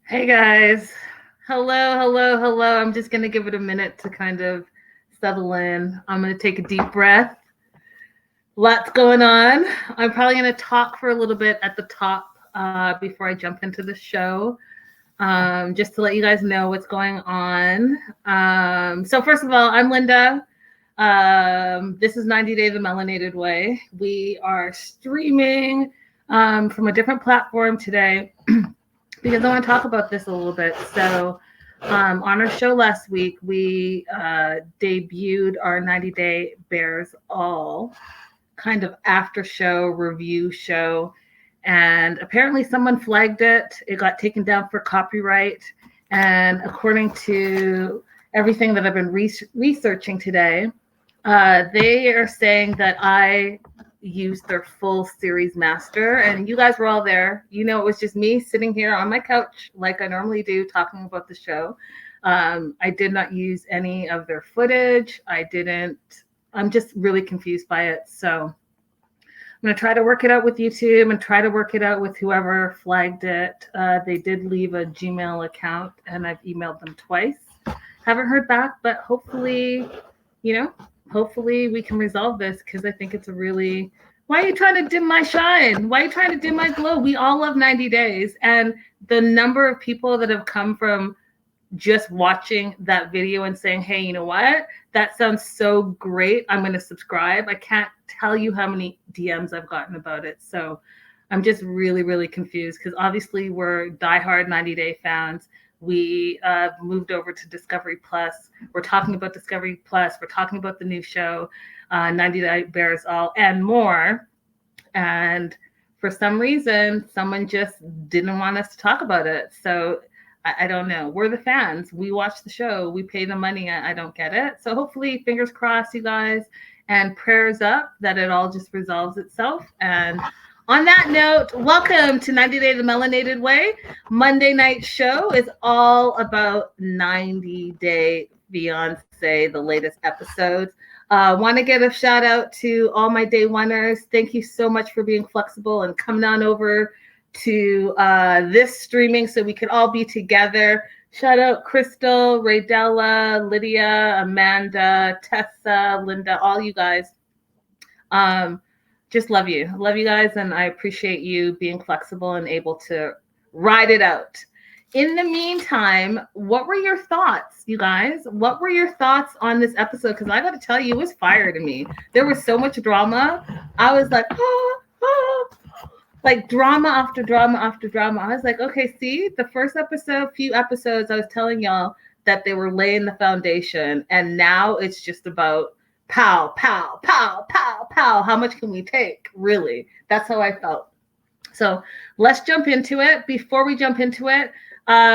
Hey guys. Hello, hello, hello. I'm just going to give it a minute to kind of settle in. I'm going to take a deep breath. Lots going on. I'm probably going to talk for a little bit at the top before I jump into the show, just to let you guys know what's going on. So, first of all, I'm Linda. This is 90 Day the Melanated Way. We are streaming from a different platform today. Because I want to talk about this a little bit. So, on our show last week, we debuted our 90 Day Bears All kind of after show review show. And apparently, someone flagged it. It got taken down for copyright. And according to everything that I've been researching today, they are saying that I used their full series master, and you guys were all there. You know, it was just me sitting here on my couch like I normally do, talking about the show. I did not use any of their footage. I'm just really confused by it. So I'm going to try to work it out with YouTube and try to work it out with whoever flagged it. They did leave a Gmail account, and I've emailed them twice. Haven't heard back, but hopefully, hopefully we can resolve this, because I think it's a really... Why are you trying to dim my shine? Why are you trying to dim my glow? We all love 90 Days. And the number of people that have come from just watching that video and saying, hey, you know what? That sounds so great. I'm going to subscribe. I can't tell you how many DMs I've gotten about it. So I'm just really, really confused, because obviously we're diehard 90 Day fans. We moved over to Discovery Plus. We're talking about Discovery Plus. We're talking about the new show, 90 Day Bears All, and more. And for some reason, someone just didn't want us to talk about it. So I don't know. We're the fans. We watch the show. We pay the money. I don't get it. So hopefully, fingers crossed, you guys, and prayers up that it all just resolves itself. And on that note, welcome to 90 Day the Melanated Way. Monday night show is all about 90 Day Fiance, the latest episodes. Want to give a shout out to all my day oneers. Thank you so much for being flexible and coming on over to this streaming so we could all be together. Shout out Crystal, Raydella, Lydia, Amanda, Tessa, Linda, all you guys. Just love you. Love you guys, and I appreciate you being flexible and able to ride it out. In the meantime, what were your thoughts, you guys? What were your thoughts on this episode? Because I got to tell you, it was fire to me. There was so much drama. I was like, like drama after drama after drama. I was like, okay, see, the first few episodes, I was telling y'all that they were laying the foundation, and now it's just about pow, pow, pow, pow, pow. How much can we take? Really, that's how I felt. So let's jump into it. Before we jump into it,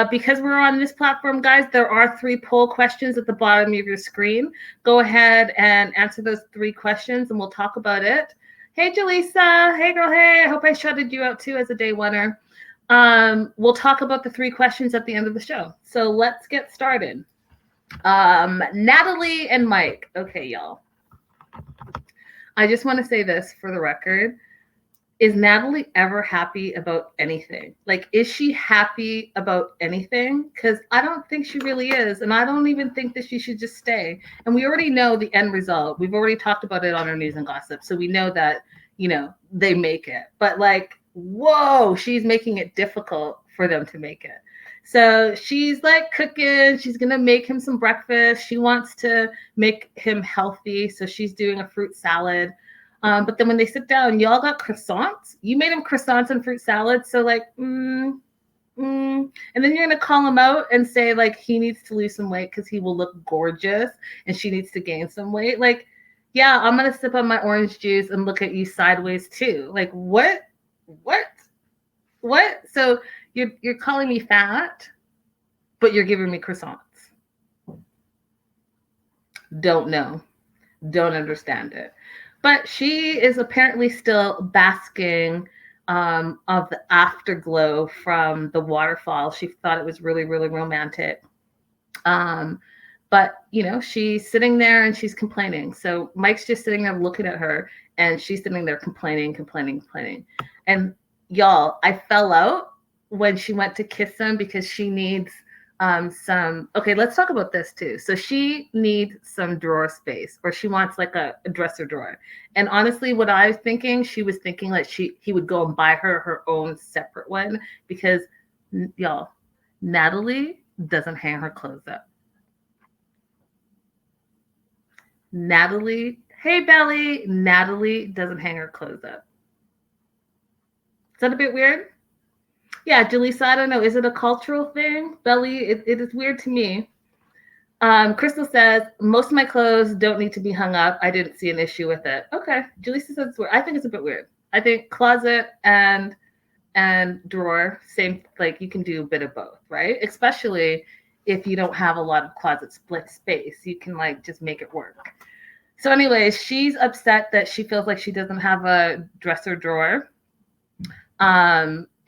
because we're on this platform, guys, there are 3 poll questions at the bottom of your screen. Go ahead and answer those 3 questions, and we'll talk about it. Hey, Jaleesa. Hey, girl. Hey, I hope I shouted you out too as a day oneer. We'll talk about the 3 questions at the end of the show. So let's get started. Natalie and Mike. Okay, y'all. I just want to say this for the record. Is Natalie ever happy about anything? Like, is she happy about anything? Because I don't think she really is. And I don't even think that she should just stay. And we already know the end result. We've already talked about it on our news and gossip. So we know that, they make it. But like, whoa, she's making it difficult for them to make it. So she's like cooking. She's going to make him some breakfast. She wants to make him healthy. So she's doing a fruit salad. But then when they sit down, y'all got croissants. You made him croissants and fruit salad. So like, and then you're going to call him out and say like he needs to lose some weight because he will look gorgeous and she needs to gain some weight. Like, yeah, I'm going to sip on my orange juice and look at you sideways too. Like, what? So you're calling me fat, but you're giving me croissants. Don't know. Don't understand it. But she is apparently still basking of the afterglow from the waterfall. She thought it was really, really romantic. But, she's sitting there and she's complaining. So Mike's just sitting there looking at her, and she's sitting there complaining. And y'all, I fell out when she went to kiss him because she needs some. Okay, let's talk about this too. So she needs some drawer space, or she wants like a dresser drawer. And honestly, what I was thinking, she was thinking like he would go and buy her own separate one because y'all, Natalie doesn't hang her clothes up. Natalie, hey Belly, Natalie doesn't hang her clothes up. Is that a bit weird? Yeah, Jaleesa, I don't know. Is it a cultural thing? Belly, it is weird to me. Crystal says, most of my clothes don't need to be hung up. I didn't see an issue with it. Okay. Jaleesa says it's weird. I think it's a bit weird. I think closet and drawer, same, like you can do a bit of both, right? Especially if you don't have a lot of closet split space. You can like just make it work. So anyway, she's upset that she feels like she doesn't have a dresser drawer.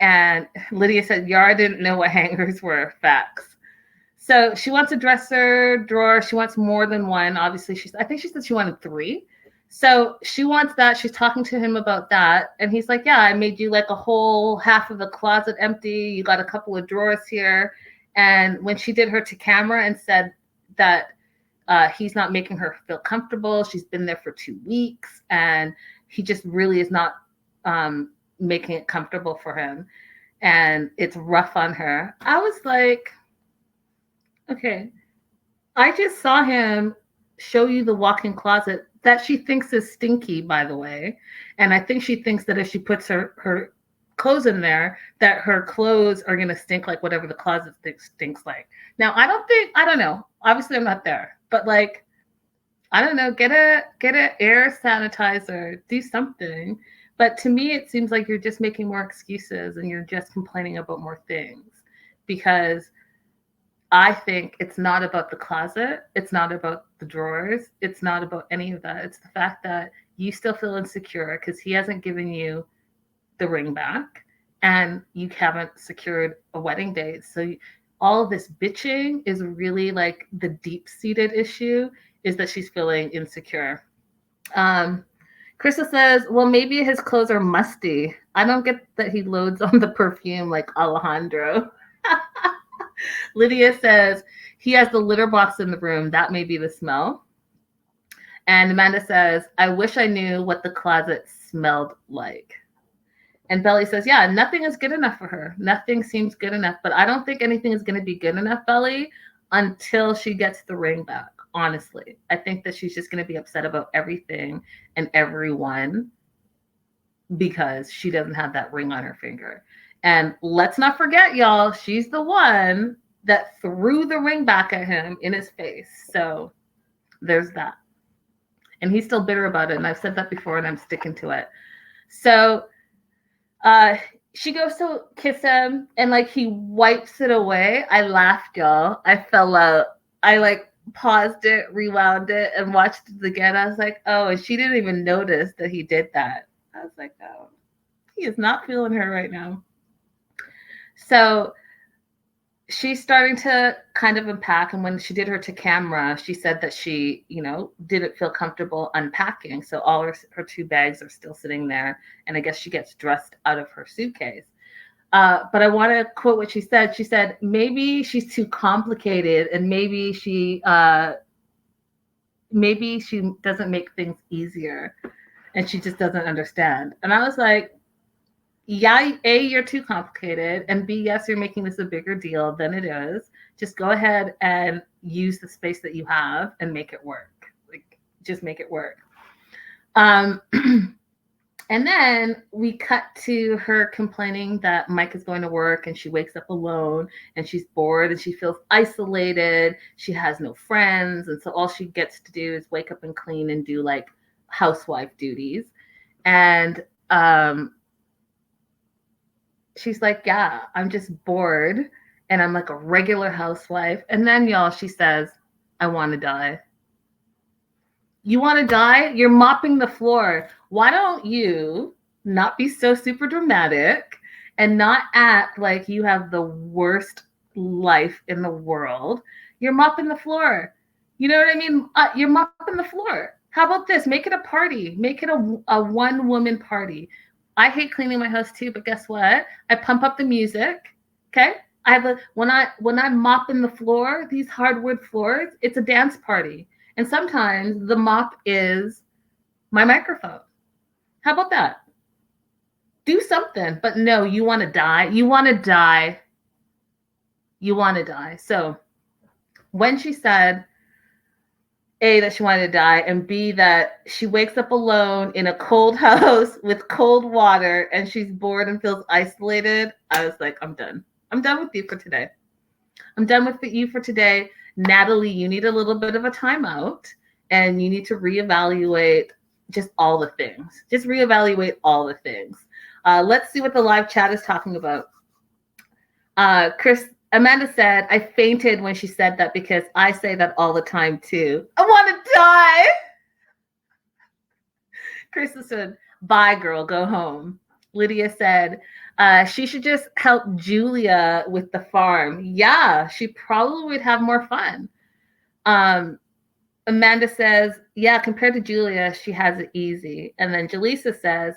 And Lydia said, Yara didn't know what hangers were. Facts. So she wants a dresser drawer. She wants more than one. Obviously, I think she said she wanted 3. So she wants that. She's talking to him about that. And he's like, yeah, I made you like a whole half of the closet empty. You got a couple of drawers here. And when she did her to camera and said that he's not making her feel comfortable, she's been there for 2 weeks and he just really is not making it comfortable for him. And it's rough on her. I was like, okay, I just saw him show you the walk-in closet that she thinks is stinky, by the way. And I think she thinks that if she puts her clothes in there, that her clothes are going to stink like whatever the closet stinks like. Now, I don't know. Obviously, I'm not there. But like, I don't know, get a air sanitizer, do something. But to me, it seems like you're just making more excuses and you're just complaining about more things, because I think it's not about the closet. It's not about the drawers. It's not about any of that. It's the fact that you still feel insecure because he hasn't given you the ring back and you haven't secured a wedding date. So all of this bitching is really like the deep-seated issue is that she's feeling insecure. Krista says, well, maybe his clothes are musty. I don't get that he loads on the perfume like Alejandro. Lydia says, he has the litter box in the room. That may be the smell. And Amanda says, I wish I knew what the closet smelled like. And Belly says, yeah, nothing is good enough for her. Nothing seems good enough. But I don't think anything is going to be good enough, Belly, until she gets the ring back. Honestly, I think that she's just going to be upset about everything and everyone because she doesn't have that ring on her finger. And let's not forget, y'all, she's the one that threw the ring back at him in his face. So there's that. And he's still bitter about it. And I've said that before and I'm sticking to it. So she goes to kiss him and like he wipes it away. I laughed, y'all. I fell out. I like paused it, rewound it, and watched it again. I was like, oh, and she didn't even notice that he did that. I was like, oh, he is not feeling her right now. So she's starting to kind of unpack. And when she did her to camera, she said that she, didn't feel comfortable unpacking. So all her 2 bags are still sitting there. And I guess she gets dressed out of her suitcase. But I want to quote what she said. She said, maybe she's too complicated and maybe she doesn't make things easier and she just doesn't understand. And I was like, yeah, A, you're too complicated, and B, yes, you're making this a bigger deal than it is. Just go ahead and use the space that you have and make it work. Like, just make it work. And then we cut to her complaining that Mike is going to work and she wakes up alone and she's bored and she feels isolated. She has no friends. And so all she gets to do is wake up and clean and do like housewife duties. And she's like, yeah, I'm just bored and I'm like a regular housewife. And then, y'all, she says, I want to die. You want to die? You're mopping the floor. Why don't you not be so super dramatic and not act like you have the worst life in the world? You're mopping the floor. You know what I mean? You're mopping the floor. How about this? Make it a party. Make it a one-woman party. I hate cleaning my house too, but guess what? I pump up the music. Okay. When I'm mopping the floor, these hardwood floors, it's a dance party. And sometimes the mop is my microphone. How about that? Do something. But no, you want to die. You want to die. You want to die. So when she said, A, that she wanted to die, and B, that she wakes up alone in a cold house with cold water and she's bored and feels isolated, I was like, I'm done. I'm done with you for today. I'm done with you for today. Natalie, you need a little bit of a timeout and you need to reevaluate just all the things. Just reevaluate all the things. Let's see what the live chat is talking about. Amanda said, I fainted when she said that because I say that all the time too. I want to die. Krista said, bye, girl, go home. Lydia said, she should just help Julia with the farm. Yeah, she probably would have more fun. Amanda says, yeah, compared to Julia, she has it easy. And then Jaleesa says,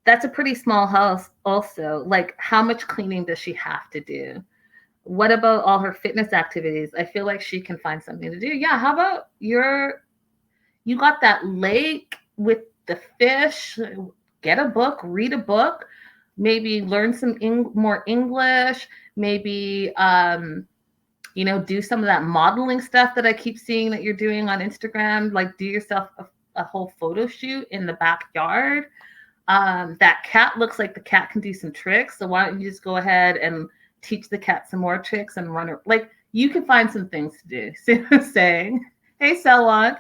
that's a pretty small house also. Like, how much cleaning does she have to do? What about all her fitness activities? I feel like she can find something to do. Yeah, how about you got that lake with the fish? Get a book, read a book, maybe learn some more English, maybe do some of that modeling stuff that I keep seeing that you're doing on Instagram. Like, do yourself a whole photo shoot in the backyard. That cat looks like the cat can do some tricks. So why don't you just go ahead and teach the cat some more tricks and run her? Like, you can find some things to do. See what I'm saying? Hey, Selwag.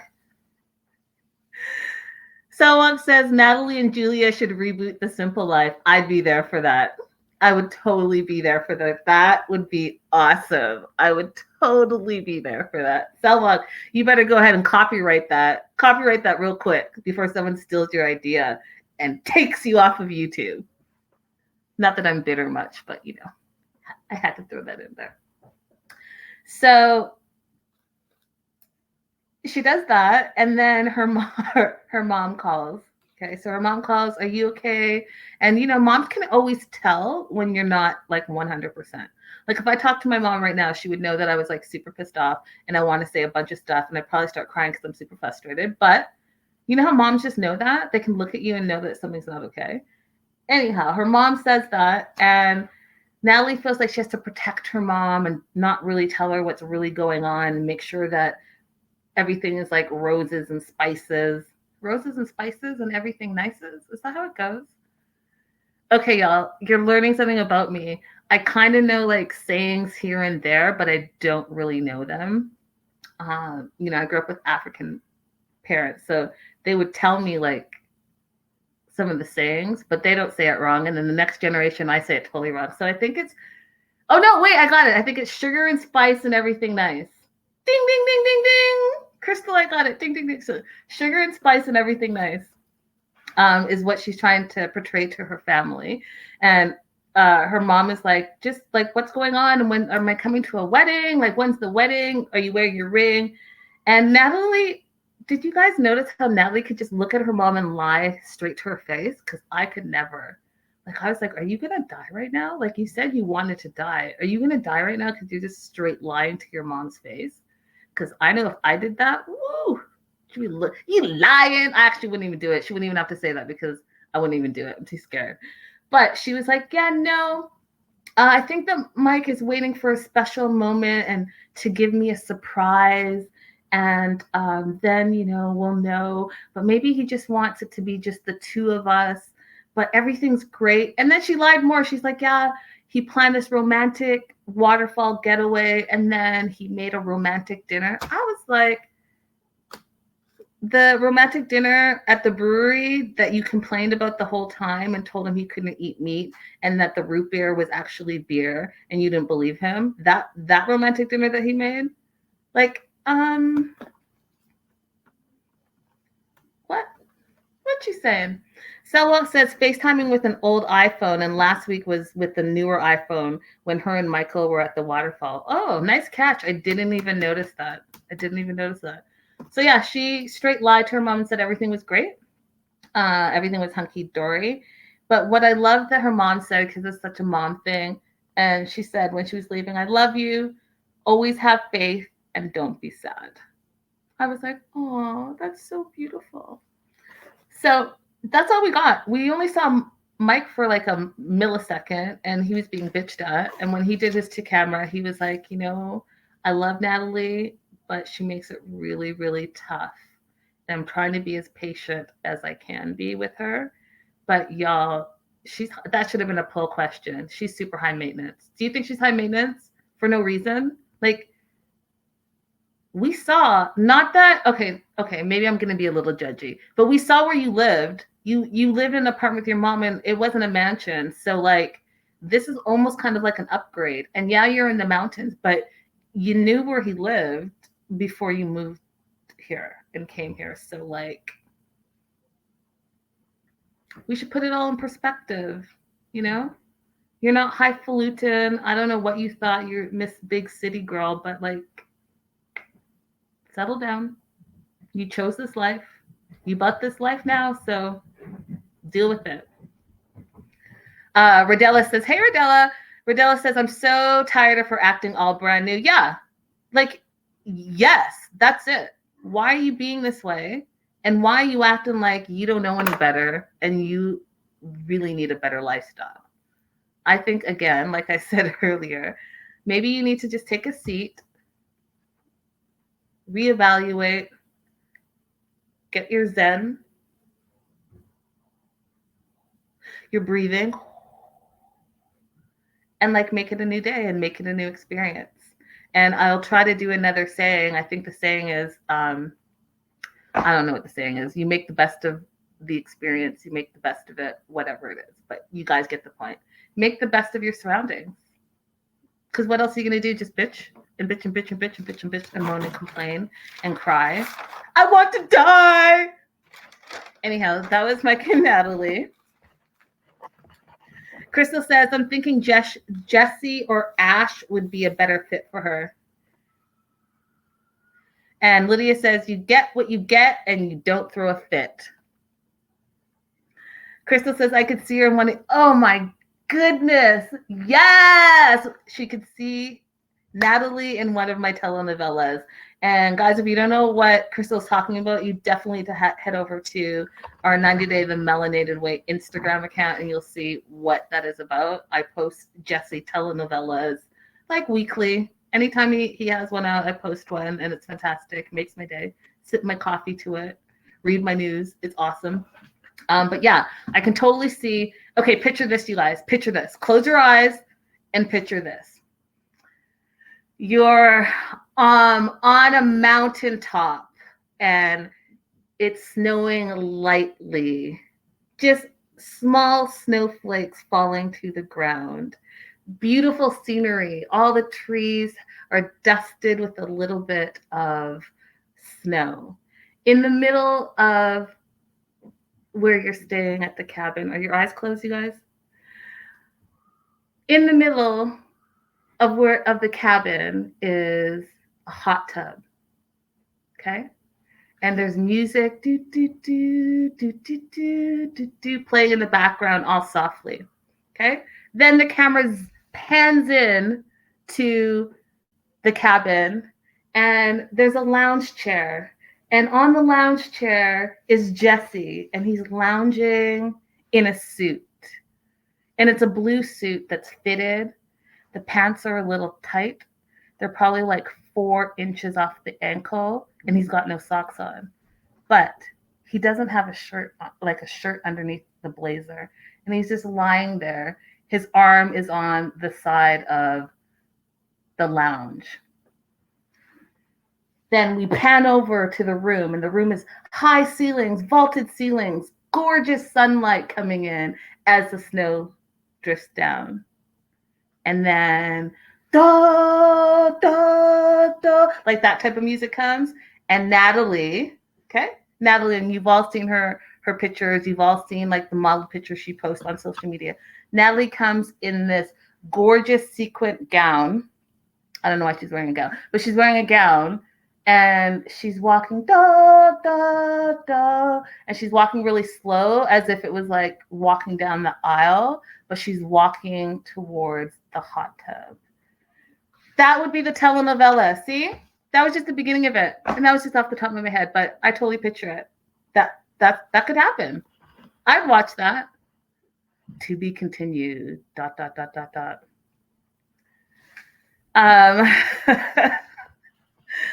Selwag says Natalie and Julia should reboot The Simple Life. I'd be there for that. I would totally be there for that. That would be awesome. I would totally be there for that. Selwag, you better go ahead and copyright that. Copyright that real quick before someone steals your idea and takes you off of YouTube. Not that I'm bitter much, but I had to throw that in there. So she does that, and then her mom calls. Okay, so her mom calls, are you okay? And moms can always tell when you're not like 100%. Like, if I talk to my mom right now, she would know that I was like super pissed off and I want to say a bunch of stuff, and I'd probably start crying because I'm super frustrated. But you know how moms just know that? They can look at you and know that something's not okay. Anyhow, her mom says that, and Natalie feels like she has to protect her mom and not really tell her what's really going on and make sure that everything is like roses and spices and everything nices. Is that how it goes? Okay, y'all, you're learning something about me. I kind of know like sayings here and there, but I don't really know them. I grew up with African parents, so they would tell me like some of the sayings, but they don't say it wrong. And then the next generation, I say it totally wrong. So I think it's, oh no, wait, I got it. I think it's sugar and spice and everything nice. Ding, ding, ding, ding, ding. Crystal, I got it. Ding, ding, ding. So sugar and spice and everything nice is what she's trying to portray to her family. And her mom is like, just like, what's going on? And when am I coming to a wedding? Like, when's the wedding? Are you wearing your ring? And Natalie, did you guys notice how Natalie could just look at her mom and lie straight to her face? Because I could never. Like, I was like, are you going to die right now? Like, you said you wanted to die. Are you going to die right now because you're just straight lying to your mom's face? Because I know if I did that, woo, you lying. I actually wouldn't even do it. She wouldn't even have to say that because I wouldn't even do it. I'm too scared. But she was like, yeah, no. I think that Mike is waiting for a special moment and to give me a surprise. And then, we'll know. But maybe he just wants it to be just the two of us. But everything's great. And then she lied more. She's like, yeah, he planned this romantic waterfall getaway. And then he made a romantic dinner. I was like, the romantic dinner at the brewery that you complained about the whole time and told him he couldn't eat meat and that the root beer was actually beer and you didn't believe him. That romantic dinner that he made, like, what you saying? Selwell says FaceTiming with an old iPhone, and last week was with the newer iPhone when her and Michael were at the waterfall. Oh, nice catch. I didn't even notice that. So yeah, she straight lied to her mom and said everything was great. Everything was hunky-dory. But what I love that her mom said, because it's such a mom thing, and she said when she was leaving, I love you, always have faith, and don't be sad. I was like, oh, that's so beautiful. So that's all we got. We only saw Mike for like a millisecond, and he was being bitched at. And when he did his to camera, he was like, I love Natalie, but she makes it really, really tough. And I'm trying to be as patient as I can be with her. But y'all, that should have been a poll question. She's super high maintenance. Do you think she's high maintenance for no reason? Like, we saw, not that, okay, maybe I'm going to be a little judgy, but we saw where you lived. You lived in an apartment with your mom, and it wasn't a mansion. So like, this is almost kind of like an upgrade. And yeah, you're in the mountains, but you knew where he lived before you moved here and came here. So like, we should put it all in perspective, You're not highfalutin. I don't know what you thought you're Miss Big City girl, but like, settle down. You chose this life. You bought this life now, so deal with it. Rodella says, hey, Rodella. Rodella says, I'm so tired of her acting all brand new. Yeah, like, yes, that's it. Why are you being this way? And why are you acting like you don't know any better and you really need a better lifestyle? I think, again, like I said earlier, maybe you need to just take a seat, reevaluate, get your zen, your breathing, and like make it a new day and make it a new experience. And I'll try to do another saying. I think the saying is, I don't know what the saying is. You make the best of the experience. You make the best of it, whatever it is. But you guys get the point. Make the best of your surroundings. Because what else are you going to do? Just bitch and bitch and bitch and bitch and bitch and bitch and moan and complain and cry. I want to die. Anyhow, that was my kid, Natalie. Crystal says, I'm thinking Jesse or Ash would be a better fit for her. And Lydia says, you get what you get and you don't throw a fit. Crystal says, I could see her in one. Oh my goodness. Yes. She could see Natalie in one of my telenovelas. And guys, if you don't know what Crystal's talking about, you definitely need to head over to our 90 Day The Melanated Way Instagram account, and you'll see what that is about. I post Jesse telenovelas like weekly. Anytime he has one out, I post one, and it's fantastic. Makes my day. Sip my coffee to it. Read my news. It's awesome. But yeah, I can totally see. Okay, picture this, you guys. Picture this. Close your eyes and picture this. You're on a mountaintop and it's snowing lightly. Just small snowflakes falling to the ground. Beautiful scenery. All the trees are dusted with a little bit of snow. In the middle of where you're staying at the cabin, are your eyes closed, you guys? In the middle of the cabin is a hot tub. Okay? And there's music do do do do do do do do playing in the background all softly. Okay? Then the camera pans in to the cabin and there's a lounge chair. And on the lounge chair is Jesse, and he's lounging in a suit. And it's a blue suit that's fitted. The pants are a little tight. They're probably like 4 inches off the ankle, and he's got no socks on. But he doesn't have a shirt underneath the blazer. And he's just lying there. His arm is on the side of the lounge. Then we pan over to the room, and the room is high ceilings, vaulted ceilings, gorgeous sunlight coming in as the snow drifts down. And then da da da, like that type of music comes, and Natalie, and you've all seen her pictures, you've all seen like the model pictures she posts on social media. Natalie comes in this gorgeous sequin gown. I don't know why she's wearing a gown, but she's wearing a gown, and she's walking da da, da. And she's walking really slow as if it was like walking down the aisle, but she's walking towards the hot tub. That would be the telenovela. See? That was just the beginning of it. And that was just off the top of my head, but I totally picture it. That could happen. I'd watch that. To be continued. ...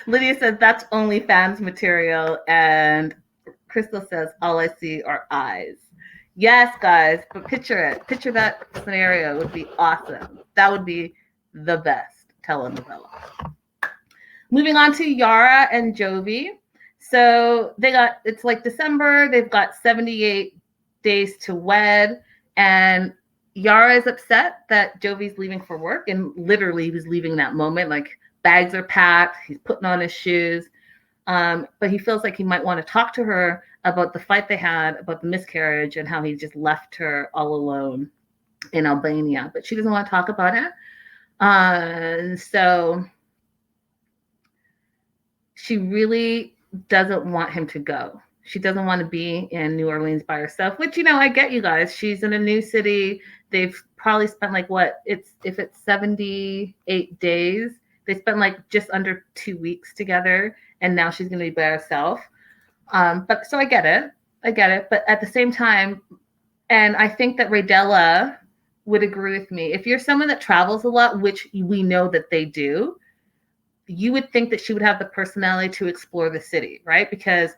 Lydia says that's only fans material, and Crystal says all I see are eyes. Yes, guys, but picture it. Picture that scenario. It would be awesome. That would be the best telenovela. Moving on to Yara and Jovi. So it's like December. They've got 78 days to wed, and Yara is upset that Jovi's leaving for work, and literally he was leaving that moment. Like, bags are packed, he's putting on his shoes, but he feels like he might want to talk to her about the fight they had, about the miscarriage, and how he just left her all alone in Albania. But she doesn't want to talk about it. So she really doesn't want him to go. She doesn't want to be in New Orleans by herself, which, I get you guys. She's in a new city. They've probably spent if it's 78 days, they spent like just under 2 weeks together, and now she's going to be by herself. But so I get it. But at the same time, and I think that Raydella would agree with me. If you're someone that travels a lot, which we know that they do, you would think that she would have the personality to explore the city, right? Because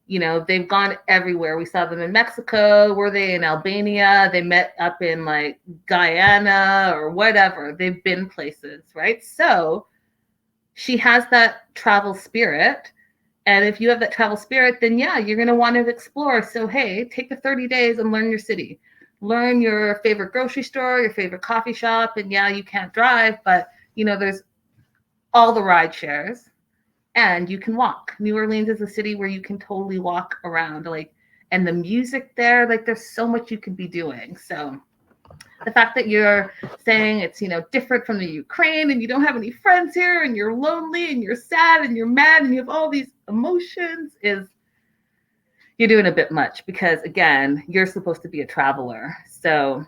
they've gone everywhere. We saw them in Mexico. Were they in Albania? They met up in like Guyana or whatever. They've been places, right? So she has that travel spirit. And if you have that travel spirit, then yeah, you're going to want to explore. So, hey, take the 30 days and learn your city. Learn your favorite grocery store, your favorite coffee shop. And yeah, you can't drive, but there's all the ride shares. And you can walk. New Orleans is a city where you can totally walk around, and the music there, there's so much you could be doing. So the fact that you're saying it's, different from the Ukraine, and you don't have any friends here, and you're lonely, and you're sad, and you're mad, and you have all these emotions, you're doing a bit much, because again, you're supposed to be a traveler. So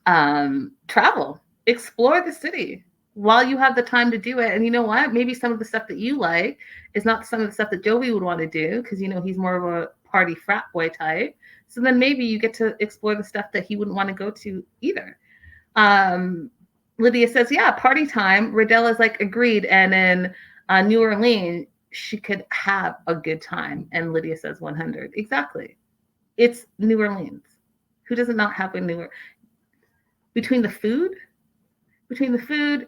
travel, explore the city while you have the time to do it. And you know what? Maybe some of the stuff that you like is not some of the stuff that Jovi would want to do, because, he's more of a party frat boy type. So then maybe you get to explore the stuff that he wouldn't want to go to either. Lydia says, yeah, party time. Raydella's like, agreed. And in New Orleans, she could have a good time. And Lydia says 100. Exactly. It's New Orleans. Who does not have a New Orleans? Between the food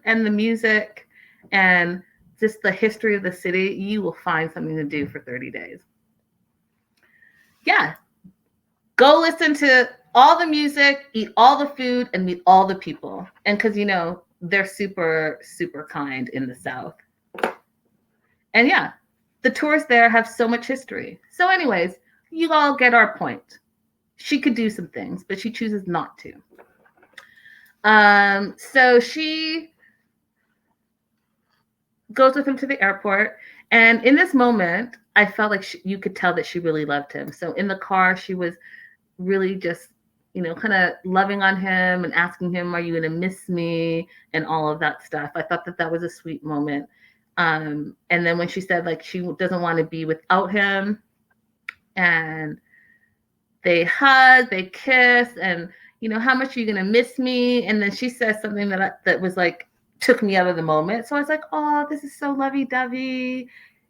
and the music and just the history of the city, you will find something to do for 30 days. Yeah. Go listen to all the music, eat all the food, and meet all the people. And because, they're super, super kind in the South. And yeah, the tours there have so much history. So anyways, you all get our point. She could do some things, but she chooses not to. So she goes with him to the airport. And in this moment, I felt like you could tell that she really loved him. So in the car, she was really just, kind of loving on him and asking him, are you going to miss me? And all of that stuff. I thought that was a sweet moment. And then when she said she doesn't want to be without him, and they hug, they kiss, and how much are you going to miss me? And then she says something that was took me out of the moment. So I was like, oh, this is so lovey-dovey.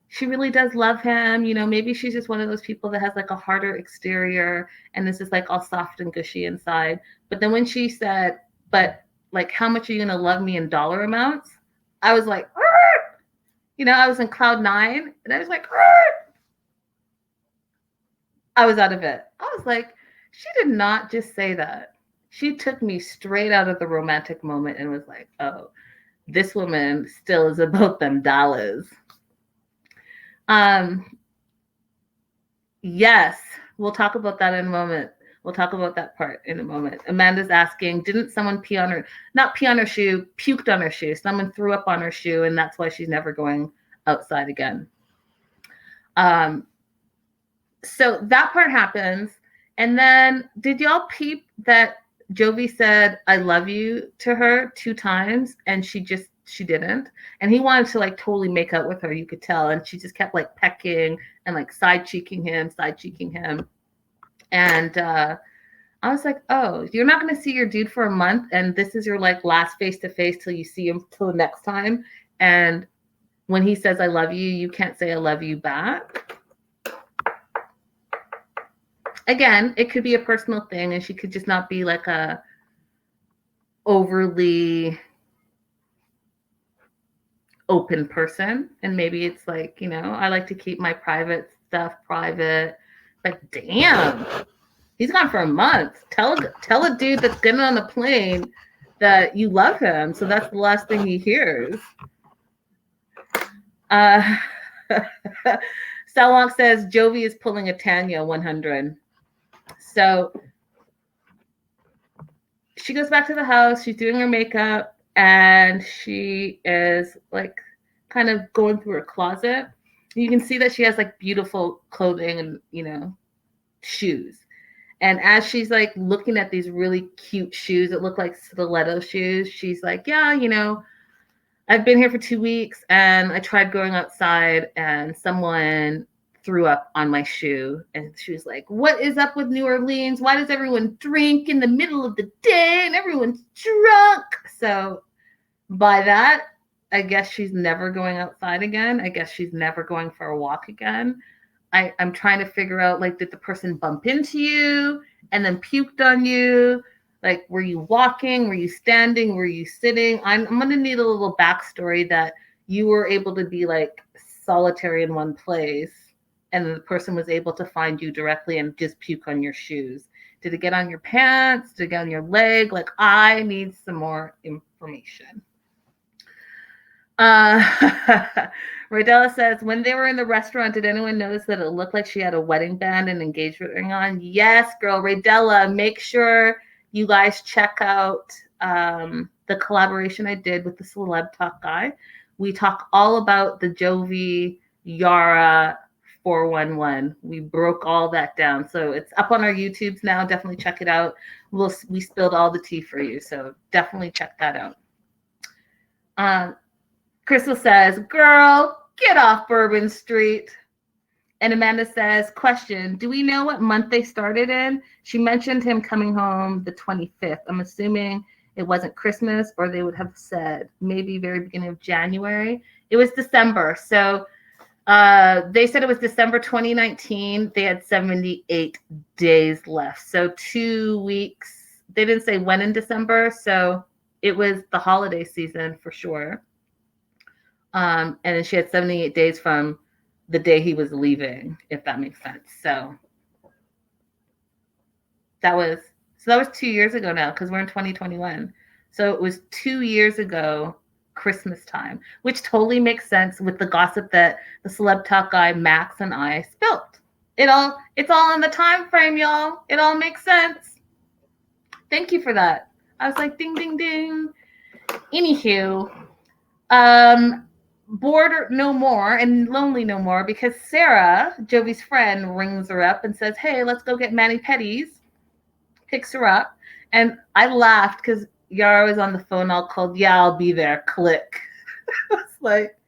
She really does love him. Maybe she's just one of those people that has a harder exterior, and this is all soft and gushy inside. But then when she said, but how much are you going to love me in dollar amounts? I was like, I was in cloud 9, and I was like, I was out of it. I was like, she did not just say that. She took me straight out of the romantic moment and was like, oh, this woman still is about them dollars. Yes, we'll talk about that in a moment. We'll talk about that part in a moment. Amanda's asking, didn't someone not pee on her shoe, puked on her shoe. Someone threw up on her shoe, and that's why she's never going outside again. So that part happens. And then did y'all peep that Jovi said I love you to her 2 times and she didn't. And he wanted to like totally make up with her, you could tell. And she just kept like pecking and like side cheeking him. And I was like, oh, you're not going to see your dude for a month. And this is your like last face to face till you see him till the next time. And when he says I love you, you can't say I love you back. Again, it could be a personal thing and she could just not be like a overly open person. And maybe it's like, you know, I like to keep my private stuff private. But damn, he's gone for a month. Tell a dude that's getting on the plane that you love him. So that's the last thing he hears. Salwonk says Jovi is pulling a Tanya 100. So she goes back to the house. She's doing her makeup and she is like kind of going through her closet. You can see that she has like beautiful clothing and, you know, shoes. And as she's like looking at these really cute shoes that look like stiletto shoes, she's like, yeah, you know, I've been here for 2 weeks and I tried going outside and someone threw up on my shoe. And she was like, what is up with New Orleans? Why does everyone drink in the middle of the day and everyone's drunk? So by that, I guess she's never going outside again. I guess she's never going for a walk again. I'm trying to figure out, like, did the person bump into you and then puked on you? Like, were you walking? Were you standing? Were you sitting? I'm going to need a little backstory that you were able to be, like, solitary in one place and the person was able to find you directly and just puke on your shoes. Did it get on your pants? Did it get on your leg? Like, I need some more information. Rodella says, when they were in the restaurant, did anyone notice that it looked like she had a wedding band and engagement ring on? Yes, girl. Rodella, make sure you guys check out the collaboration I did with the Celeb Talk guy. We talk all about the Jovi Yara 411. We broke all that down. So it's up on our YouTubes now. Definitely check it out. We spilled all the tea for you. So definitely check that out. Crystal says, girl, get off Bourbon Street. And Amanda says, question, do we know what month they started in? She mentioned him coming home the 25th. I'm assuming it wasn't Christmas, or they would have said maybe very beginning of January. It was December. So they said it was December 2019. They had 78 days left. So 2 weeks. They didn't say when in December. So it was the holiday season for sure. And then she had 78 days from the day he was leaving, if that makes sense. So that was 2 years ago now, because we're in 2021. So it was 2 years ago, Christmas time, which totally makes sense with the gossip that the Celeb Talk guy Max and I spilt. It's all in the time frame, y'all. It all makes sense. Thank you for that. I was like, ding, ding, ding. Anywho, bored no more and lonely no more, because Sara, Jovi's friend, rings her up and says, hey, let's go get mani-pedis. Picks her up. And I laughed because Yara was on the phone all cold. Yeah, I'll be there. Click. I was like,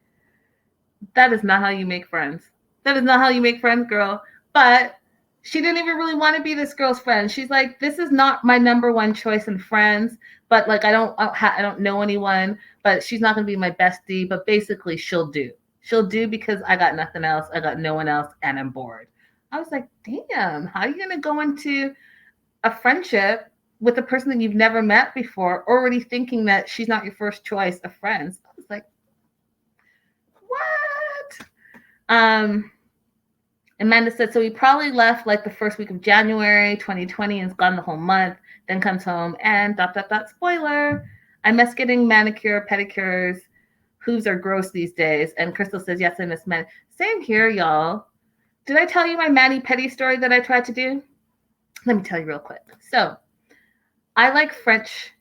that is not how you make friends. That is not how you make friends, girl. But she didn't even really want to be this girl's friend. She's like, this is not my number one choice in friends. But like, I don't know anyone, but she's not going to be my bestie. But basically, she'll do. She'll do because I got nothing else. I got no one else, and I'm bored. I was like, damn, how are you going to go into a friendship with a person that you've never met before, already thinking that she's not your first choice of friends? I was like, what? Amanda said, so he probably left like the first week of January 2020 and is gone the whole month, then comes home and ... Spoiler, I miss getting manicure, pedicures. Hooves are gross these days. And Crystal says, yes, I miss men. Same here, y'all. Did I tell you my mani-pedi story that I tried to do? Let me tell you real quick. So I like French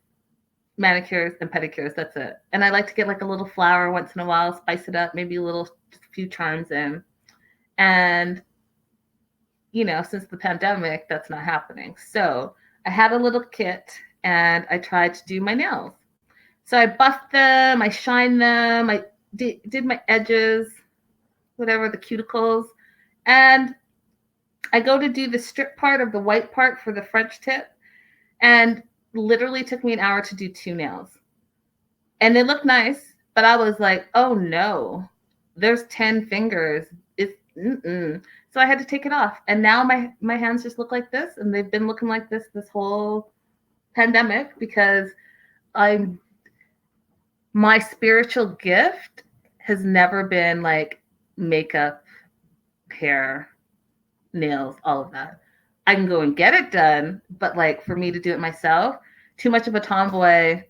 manicures and pedicures. That's it. And I like to get like a little flower once in a while, spice it up, maybe a few charms in. And since the pandemic, that's not happening. So I had a little kit and I tried to do my nails. So I buffed them, I shined them, I did my edges, whatever, the cuticles. And I go to do the strip part of the white part for the French tip. And literally took me an hour to do 2 nails. And they look nice, but I was like, oh no, there's 10 fingers. So I had to take it off. And now my hands just look like this. And they've been looking like this whole pandemic because my spiritual gift has never been like makeup, hair, nails, all of that. I can go and get it done, but like for me to do it myself, too much of a tomboy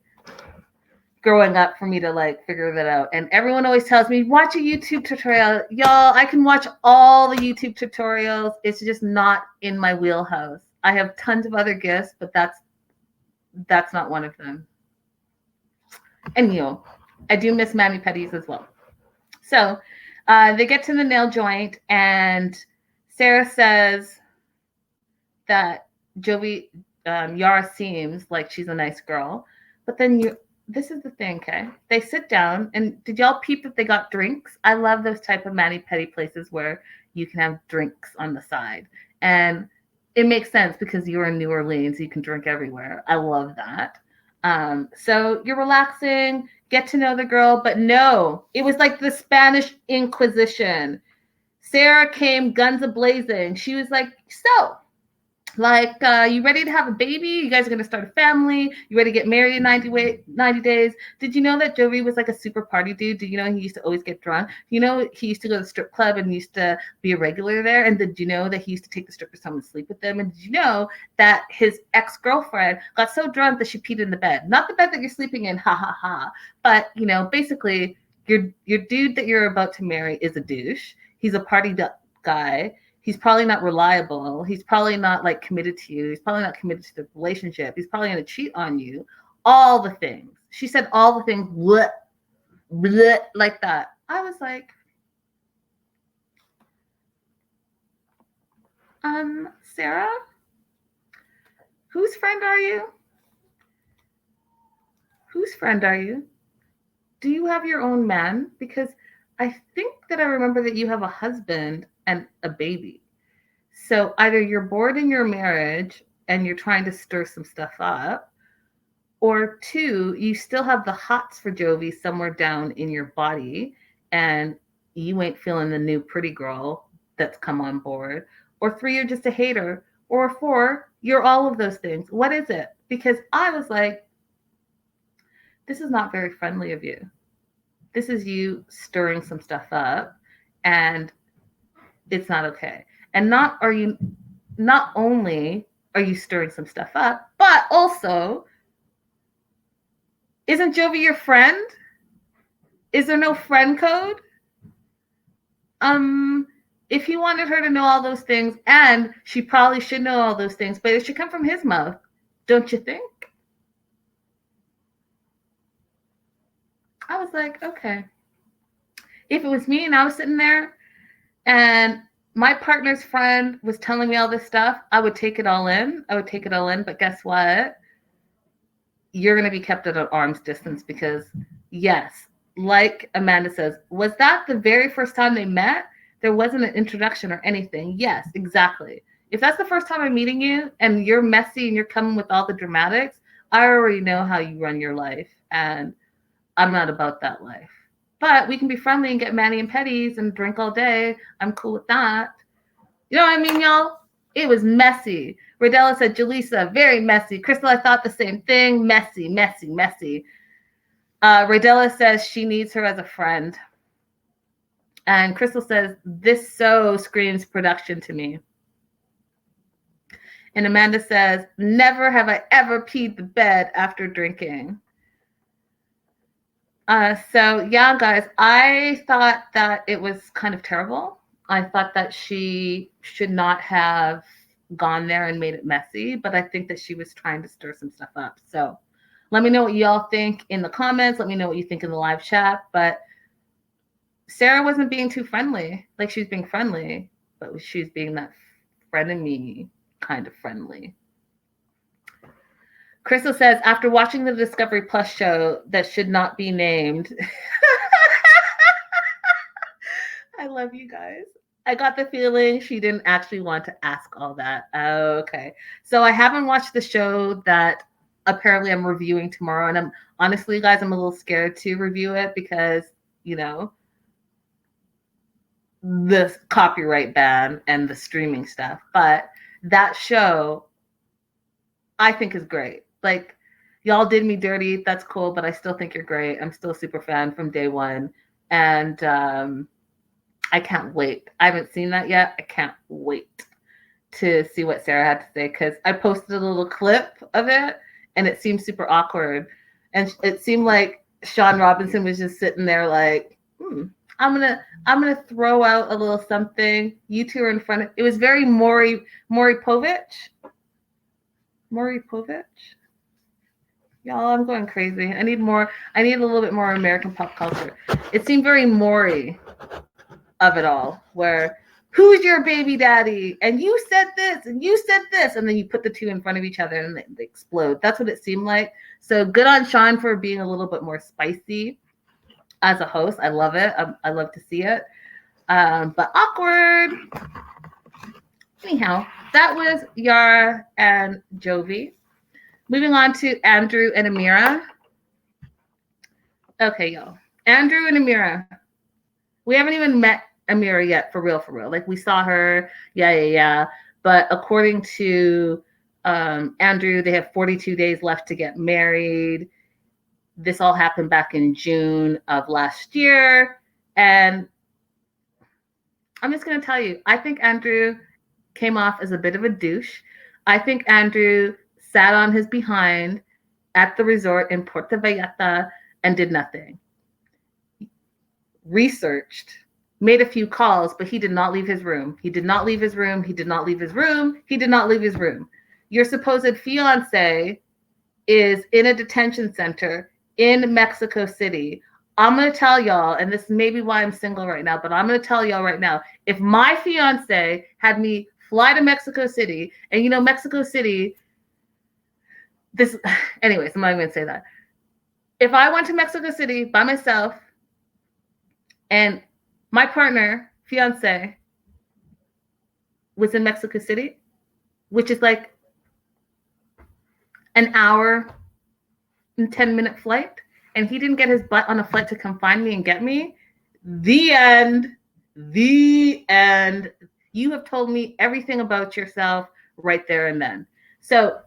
growing up for me to like figure that out. And everyone always tells me, watch a YouTube tutorial. Y'all, I can watch all the YouTube tutorials. It's just not in my wheelhouse. I have tons of other gifts, but that's not one of them. And I do miss mani-pedis as well. So they get to the nail joint and Sara says that Yara seems like she's a nice girl, but then this is the thing, okay? They sit down, and did y'all peep that they got drinks? I love those type of mani-pedi places where you can have drinks on the side. And it makes sense because you're in New Orleans, you can drink everywhere. I love that. So you're relaxing, get to know the girl, but no, it was like the Spanish Inquisition. Sara came guns a-blazing. She was like, so, like, you ready to have a baby? You guys are going to start a family? You ready to get married in 90 days? Did you know that Jovi was like a super party dude? Did you know he used to always get drunk? He used to go to the strip club and used to be a regular there? And did you know that he used to take the strippers home and sleep with them? And did you know that his ex-girlfriend got so drunk that she peed in the bed? Not the bed that you're sleeping in, ha ha ha. But, basically, your dude that you're about to marry is a douche. He's a party guy. He's probably not reliable. He's probably not like committed to you. He's probably not committed to the relationship. He's probably going to cheat on you. All the things. She said all the things bleh, bleh, like that. I was like, Sara, whose friend are you? Whose friend are you? Do you have your own man? Because I think that I remember that you have a husband and a baby. So either you're bored in your marriage and you're trying to stir some stuff up, or 2, you still have the hots for Jovi somewhere down in your body and you ain't feeling the new pretty girl that's come on board, or 3, you're just a hater, or 4, you're all of those things. What is it? Because I was like, this is not very friendly of you. This is you stirring some stuff up, and it's not okay. And not only are you stirring some stuff up, but also, isn't Jovi your friend? Is there no friend code? If he wanted her to know all those things, and she probably should know all those things, but it should come from his mouth, don't you think? I was like, okay. If it was me and I was sitting there and my partner's friend was telling me all this stuff, I would take it all in. But guess what? You're going to be kept at an arm's distance because, yes, like Amanda says, was that the very first time they met? There wasn't an introduction or anything. Yes, exactly. If that's the first time I'm meeting you and you're messy and you're coming with all the dramatics, I already know how you run your life. And I'm not about that life. But we can be friendly and get mani and pedis and drink all day. I'm cool with that. You know what I mean, y'all? It was messy. Rodella said, Jaleesa, very messy. Crystal, I thought the same thing. Messy, messy, messy. Rodella says she needs her as a friend. And Crystal says, this so screams production to me. And Amanda says, never have I ever peed the bed after drinking. So yeah, guys, I thought that it was kind of terrible. I thought that she should not have gone there and made it messy, but I think that she was trying to stir some stuff up. So let me know what y'all think in the comments. Let me know what you think in the live chat. But Sara wasn't being too friendly. Like, she was being friendly, but she was being that frenemy kind of friendly. Crystal says, after watching the Discovery Plus show that should not be named. I love you guys. I got the feeling she didn't actually want to ask all that. Okay. So I haven't watched the show that apparently I'm reviewing tomorrow. And I'm honestly, guys, I'm a little scared to review it because, you know, the copyright ban and the streaming stuff. But that show, I think is great. Like, y'all did me dirty. That's cool, but I still think you're great. I'm still a super fan from day one. And I can't wait. I haven't seen that yet. I can't wait to see what Sara had to say because I posted a little clip of it and it seemed super awkward. And it seemed like Sean Robinson was just sitting there like, I'm gonna throw out a little something. You two are in front of it. Was very Maury Povich. Y'all, I'm going crazy. I need a little bit more American pop culture. It seemed very Maury of it all, where who's your baby daddy? And you said this, and you said this, and then you put the two in front of each other and they explode. That's what it seemed like. So good on Sean for being a little bit more spicy as a host. I love it. I love to see it. But awkward. Anyhow, that was Yara and Jovi. Moving on to Andrew and Amira. Okay, y'all. Andrew and Amira. We haven't even met Amira yet, for real. Like, we saw her, yeah. But according to Andrew, they have 42 days left to get married. This all happened back in June of last year. And I'm just going to tell you, I think Andrew came off as a bit of a douche. I think Andrew sat on his behind at the resort in Puerto Vallarta and did nothing. Researched, made a few calls, but he did not leave his room. He did not leave his room. Your supposed fiance is in a detention center in Mexico City. I'm going to tell y'all, and this may be why I'm single right now, but I'm going to tell y'all right now, if my fiance had me fly to Mexico City, and you know, Mexico City, anyways, I'm not even going to say that. If I went to Mexico City by myself and my partner, fiance, was in Mexico City, which is like an hour and 10-minute flight, and he didn't get his butt on a flight to come find me and get me, the end. You have told me everything about yourself right there and then. So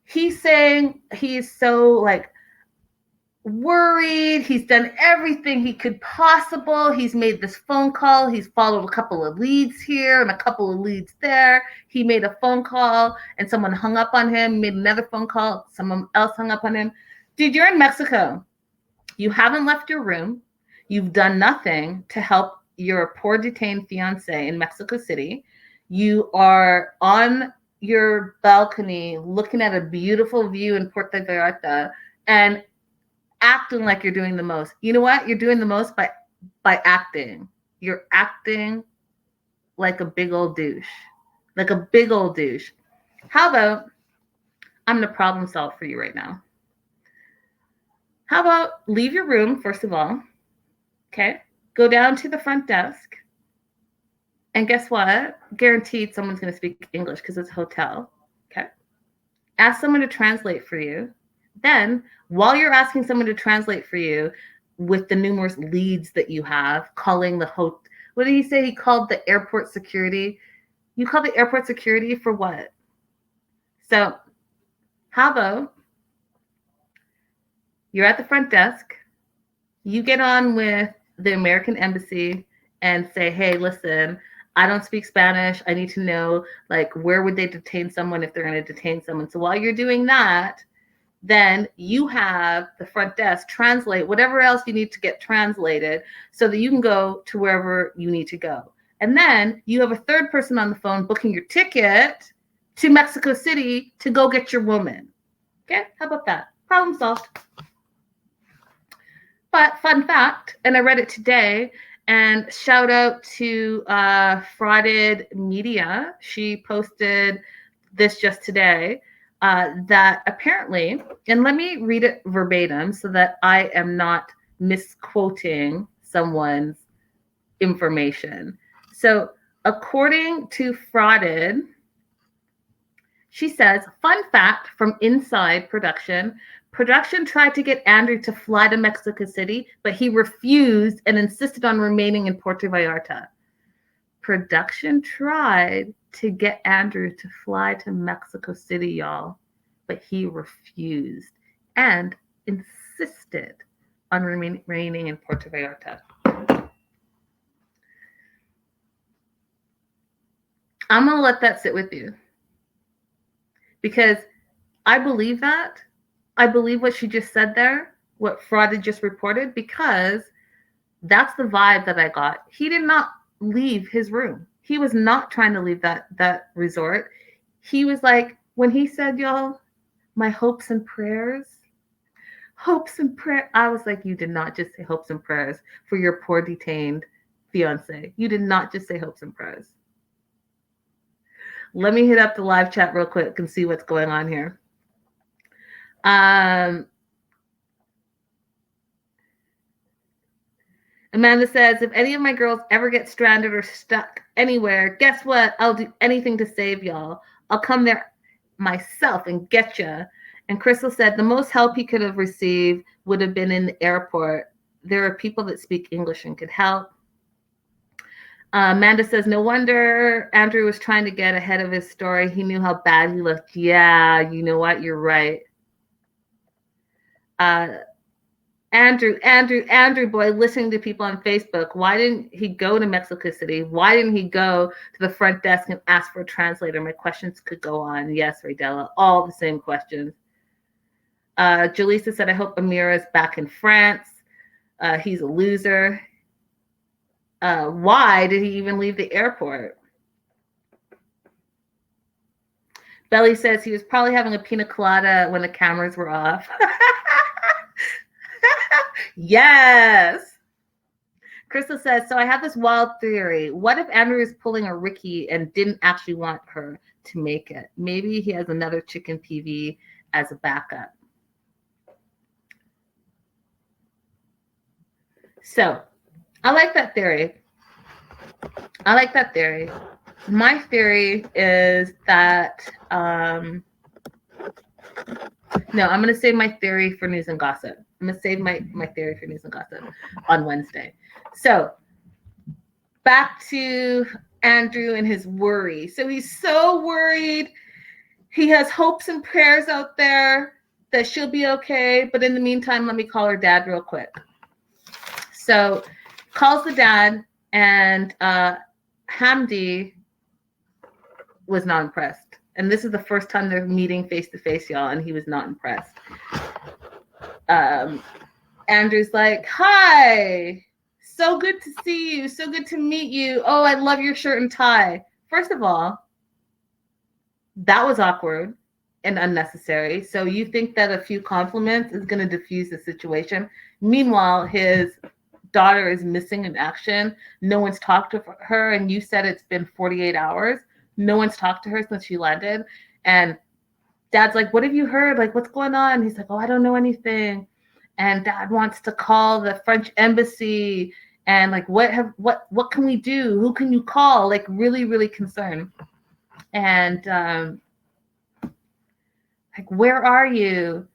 he's saying he's so like worried. He's done everything he could possible. He's made this phone call. He's followed a couple of leads here and a couple of leads there. He made a phone call and someone hung up on him, made another phone call. Someone else hung up on him. Dude, you're in Mexico. You haven't left your room. You've done nothing to help your poor detained fiance in Mexico City. You are on your balcony looking at a beautiful view in Puerto Vallarta and acting like you're doing the most. You know what? You're doing the most by acting. You're acting like a big old douche. How about I'm going to problem solve for you right now. How about leave your room, first of all, okay? Go down to the front desk, and guess what? Guaranteed someone's going to speak English because it's a hotel, okay? Ask someone to translate for you. Then, while you're asking someone to translate for you with the numerous leads that you have, calling the hotel, what did he say? He called the airport security. You call the airport security for what? So, how about you're at the front desk, you get on with the American embassy and say, hey, listen, I don't speak Spanish. I need to know, like, where would they detain someone if they're going to detain someone? So while you're doing that, then you have the front desk translate whatever else you need to get translated so that you can go to wherever you need to go. And then you have a third person on the phone booking your ticket to Mexico City to go get your woman. Okay, how about that? Problem solved. But fun fact, and I read it today, And shout out to Frauded Media. She posted this just today that apparently, and let me read it verbatim so that I am not misquoting someone's information. So, according to Frauded, she says, fun fact from inside production. Production tried to get Andrew to fly to Mexico City, but he refused and insisted on remaining in Puerto Vallarta. Production tried to get Andrew to fly to Mexico City, y'all, but he refused and insisted on remaining in Puerto Vallarta. I'm going to let that sit with you because I believe that. I believe what she just said there, what Fraud had just reported, because that's the vibe that I got. He did not leave his room. He was not trying to leave that resort. He was like, when he said, y'all, my hopes and prayers, I was like, you did not just say hopes and prayers for your poor detained fiance. You did not just say hopes and prayers. Let me hit up the live chat real quick and see what's going on here. Amanda says, if any of my girls ever get stranded or stuck anywhere, guess what? I'll do anything to save y'all. I'll come there myself and get you. And Crystal said, the most help he could have received would have been in the airport. There are people that speak English and could help. Amanda says, no wonder Andrew was trying to get ahead of his story. He knew how bad he looked. Yeah, you know what? You're right. Andrew boy, listening to people on Facebook. Why didn't he go to Mexico City? Why didn't he go to the front desk and ask for a translator? My questions could go on. Yes, Raydella, all the same questions. Jaleesa said, I hope Amira is back in France. He's a loser. Why did he even leave the airport? Belly says he was probably having a pina colada when the cameras were off. Yes. Crystal says, so I have this wild theory. What if Andrew is pulling a Ricky and didn't actually want her to make it? Maybe he has another chicken PV as a backup. So I like that theory. My theory is that, no, I'm going to save my theory for news and gossip. I'm going to save my theory for news and gossip on Wednesday. So back to Andrew and his worry. So he's so worried. He has hopes and prayers out there that she'll be okay. But in the meantime, let me call her dad real quick. So calls the dad, and Hamdi was not impressed. And this is the first time they're meeting face to face, y'all, and he was not impressed. Andrew's like, hi, so good to see you, so good to meet you. Oh, I love your shirt and tie. First of all, that was awkward and unnecessary. So you think that a few compliments is going to diffuse the situation. Meanwhile, his daughter is missing in action. No one's talked to her, and you said it's been 48 hours. No one's talked to her since she landed. And dad's like, what have you heard? Like, what's going on? He's like, oh, I don't know anything. And dad wants to call the French embassy. And like, what can we do? Who can you call? Like, really, really concerned. And like, where are you?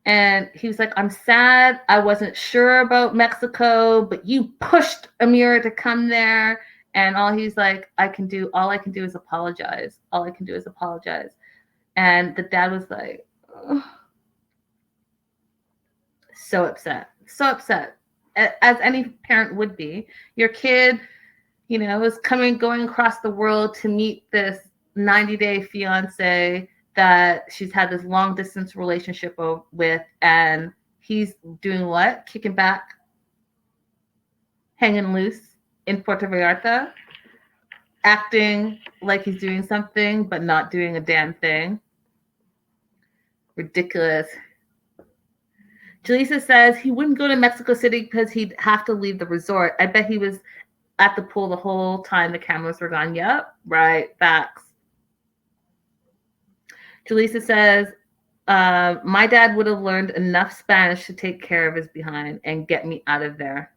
And he was like, I'm sad. I wasn't sure about Mexico, but you pushed Amira to come there. And all he's like, all I can do is apologize. All I can do is apologize. And the dad was like, oh. So upset, as any parent would be. Your kid, is going across the world to meet this 90-day fiance that she's had this long distance relationship with, and he's doing what? Kicking back, hanging loose in Puerto Vallarta, acting like he's doing something but not doing a damn thing. Ridiculous. Jaleesa says he wouldn't go to Mexico City because he'd have to leave the resort. I bet he was at the pool the whole time the cameras were gone. Yep, right, facts. Jaleesa says, my dad would have learned enough Spanish to take care of his behind and get me out of there.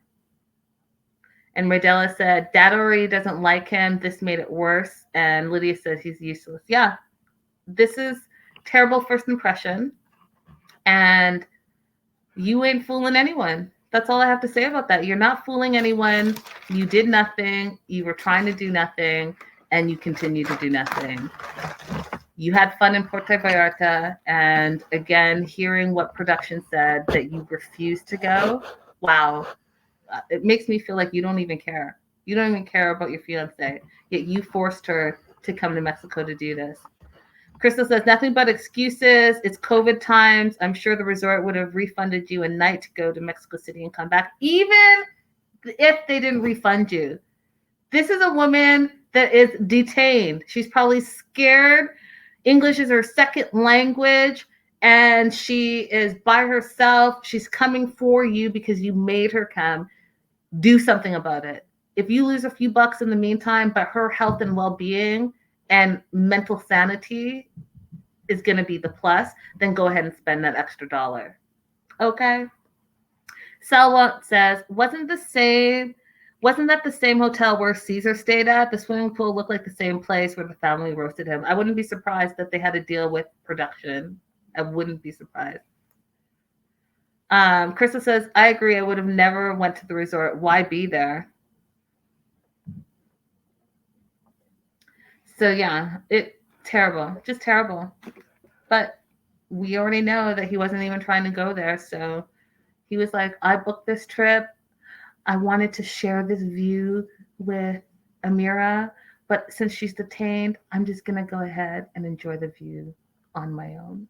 And Radella said, Dad already doesn't like him. This made it worse. And Lydia says he's useless. Yeah, this is terrible first impression. And you ain't fooling anyone. That's all I have to say about that. You're not fooling anyone. You did nothing. You were trying to do nothing. And you continue to do nothing. You had fun in Puerto Vallarta. And again, hearing what production said that you refused to go. Wow. It makes me feel like you don't even care. You don't even care about your fiance. Yet you forced her to come to Mexico to do this. Crystal says, nothing but excuses. It's COVID times. I'm sure the resort would have refunded you a night to go to Mexico City and come back, even if they didn't refund you. This is a woman that is detained. She's probably scared. English is her second language. And she is by herself. She's coming for you because you made her come. Do something about it. If you lose a few bucks in the meantime, but her health and well-being and mental sanity is going to be the plus, then go ahead and spend that extra $1. Okay? Salwa says, wasn't that the same hotel where Caesar stayed at? The swimming pool looked like the same place where the family roasted him. I wouldn't be surprised that they had to deal with production. I wouldn't be surprised. Krista says, I agree. I would have never went to the resort. Why be there? So yeah, terrible, just terrible. But we already know that he wasn't even trying to go there. So he was like, I booked this trip. I wanted to share this view with Amira, but since she's detained, I'm just going to go ahead and enjoy the view on my own.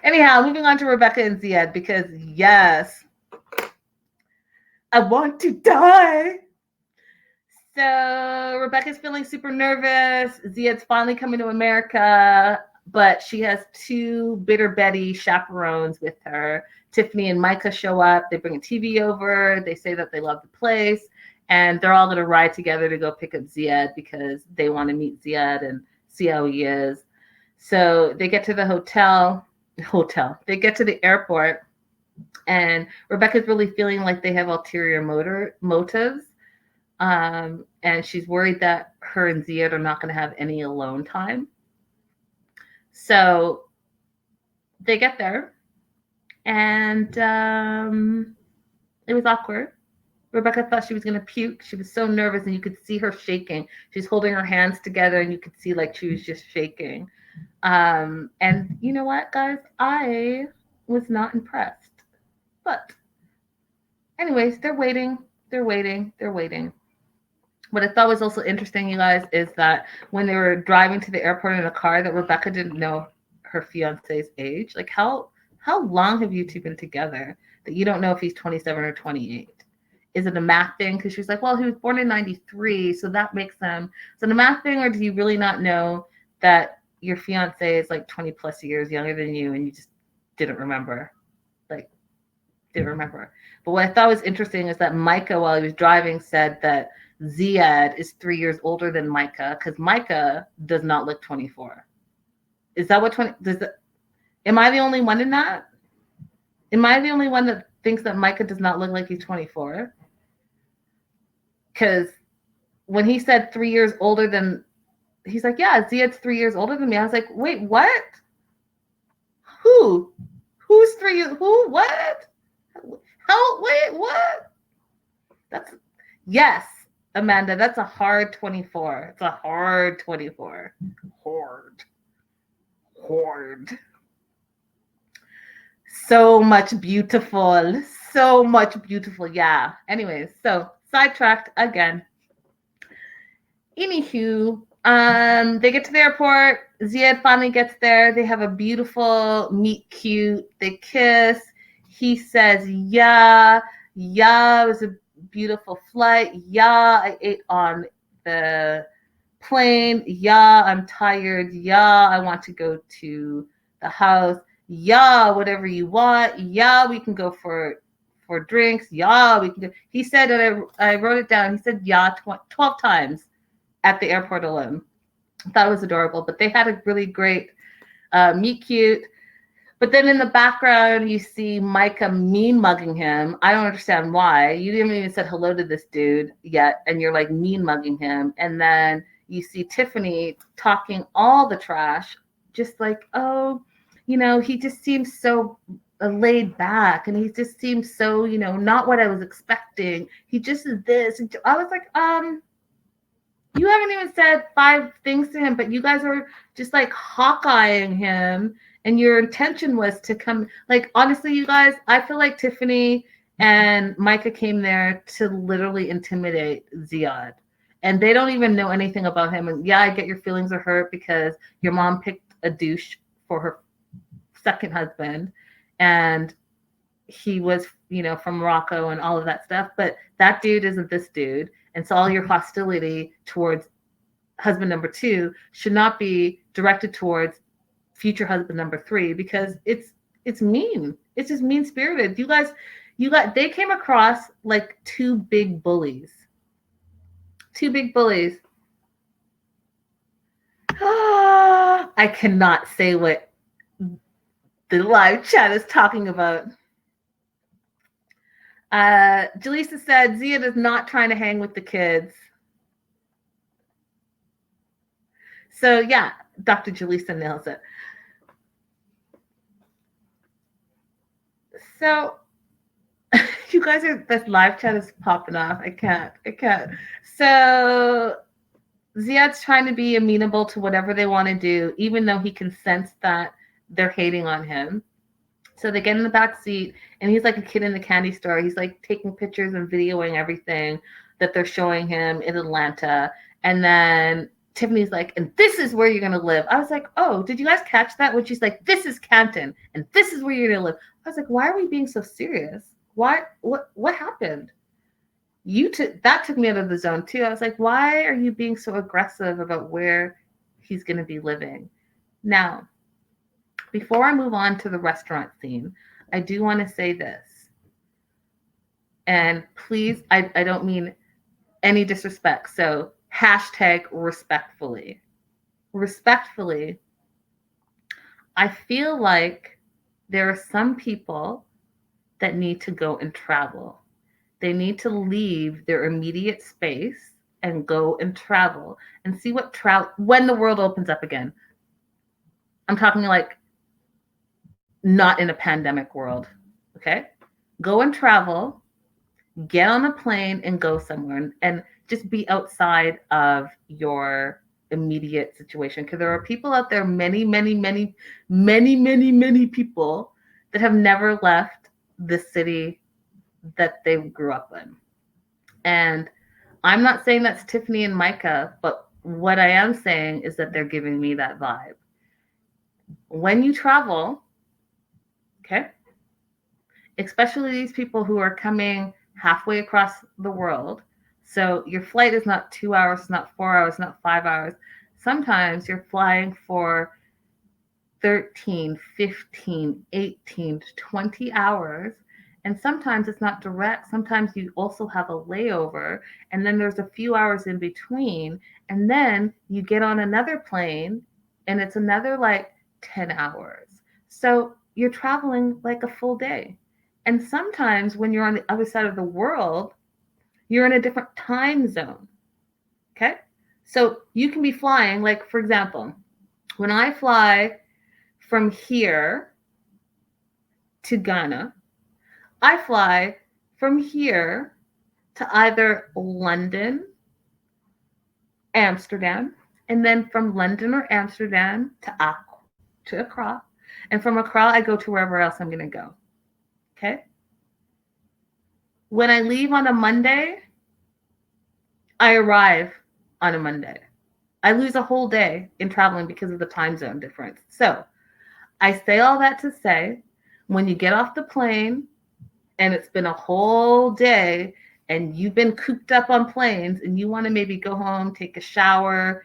Anyhow, moving on to Rebecca and Ziad, because yes, I want to die. So Rebecca's feeling super nervous. Ziad's finally coming to America, but she has 2 bitter Betty chaperones with her. Tiffany and Micah show up. They bring a TV over. They say that they love the place, and they're all going to ride together to go pick up Ziad because they want to meet Ziad and see how he is. So they get to the hotel. They get to the airport, and Rebecca's really feeling like they have ulterior motives. And she's worried that her and Ziad are not going to have any alone time. So they get there, and it was awkward. Rebecca thought she was going to puke. She was so nervous, and you could see her shaking. She's holding her hands together, and you could see like she was just shaking. And you know what, guys? I was not impressed. But anyways, they're waiting. What I thought was also interesting, you guys, is that when they were driving to the airport in a car, that Rebecca didn't know her fiance's age. Like, how long have you two been together that you don't know if he's 27 or 28? Is it a math thing? Because she's like, well, he was born in 93, so that makes them. Is it a math thing, or do you really not know that your fiance is like 20 plus years younger than you and you just didn't remember? But what I thought was interesting is that Micah, while he was driving, said that Ziad is 3 years older than Micah because Micah does not look 24. Is that what 20 does that? Am I the only one in that? Am I the only one that thinks that Micah does not look like he's 24? Because when he said 3 years older than, he's like, yeah, Ziad's 3 years older than me. I was like, wait, what? Who? Who's 3 years? Who? What? How? Wait, what? Yes, Amanda, that's a hard 24. It's a hard 24. Hard. So much beautiful. Yeah. Anyways, so sidetracked again. Anywho, they get to the airport. Ziad finally gets there. They have a beautiful meet cute. They kiss. He says, yeah, it was a beautiful flight. Yeah, I ate on the plane. Yeah, I'm tired. Yeah, I want to go to the house. Yeah, whatever you want. Yeah, we can go for drinks. Yeah, we can do. He said that I wrote it down. He said yeah 12 times at the airport alone. I thought it was adorable. But they had a really great meet cute. But then in the background, you see Micah mean mugging him. I don't understand why. You didn't even said hello to this dude yet, and you're like mean mugging him. And then you see Tiffany talking all the trash, just like, oh, he just seems so laid back, and he just seems so, not what I was expecting. He just is this. And I was like, you haven't even said 5 things to him, but you guys are just like hawkeyeing him, and your intention was to come. Like, honestly, you guys, I feel like Tiffany and Micah came there to literally intimidate Ziad. And they don't even know anything about him. And yeah, I get your feelings are hurt because your mom picked a douche for her second husband. And he was, from Morocco and all of that stuff. But that dude isn't this dude. And so all your hostility towards husband number 2 should not be directed towards future husband number 3, because it's mean. It's just mean spirited. They came across like 2 big bullies. 2 big bullies. I cannot say what the live chat is talking about. Jaleesa said Ziad is not trying to hang with the kids. So yeah, Dr. Jaleesa nails it. So you guys this live chat is popping off. I can't. So Ziad's trying to be amenable to whatever they want to do, even though he can sense that they're hating on him. So they get in the back seat, and he's like a kid in the candy store. He's like taking pictures and videoing everything that they're showing him in Atlanta. And then Tiffany's like, and this is where you're going to live. I was like, oh, did you guys catch that? When she's like, this is Canton, and this is where you're going to live. I was like, why are we being so serious? What happened? That took me out of the zone too. I was like, why are you being so aggressive about where he's going to be living? Now, before I move on to the restaurant scene, I do want to say this. And please, I don't mean any disrespect. So #respectfully. Respectfully, I feel like there are some people that need to go and travel. They need to leave their immediate space and go and travel and see what when the world opens up again. I'm talking like not in a pandemic world, okay? Go and travel, get on a plane and go somewhere and just be outside of your immediate situation. Because there are people out there, many people that have never left the city that they grew up in. And I'm not saying that's Tiffany and Micah, but what I am saying is that they're giving me that vibe. When you travel, okay, especially these people who are coming halfway across the world. So your flight is not 2 hours, it's not 4 hours, not 5 hours. Sometimes you're flying for 13, 15, 18, 20 hours. And sometimes it's not direct. Sometimes you also have a layover. And then there's a few hours in between. And then you get on another plane and it's another like 10 hours. So you're traveling like a full day. And sometimes when you're on the other side of the world, you're in a different time zone. Okay? So you can be flying, like, for example, when I fly from here to Ghana, I fly from here to either London, Amsterdam, and then from London or Amsterdam to Accra. And from Accra, I go to wherever else I'm going to go. Okay? When I leave on a Monday, I arrive on a Monday. I lose a whole day in traveling because of the time zone difference. So I say all that to say, when you get off the plane and it's been a whole day and you've been cooped up on planes and you want to maybe go home, take a shower,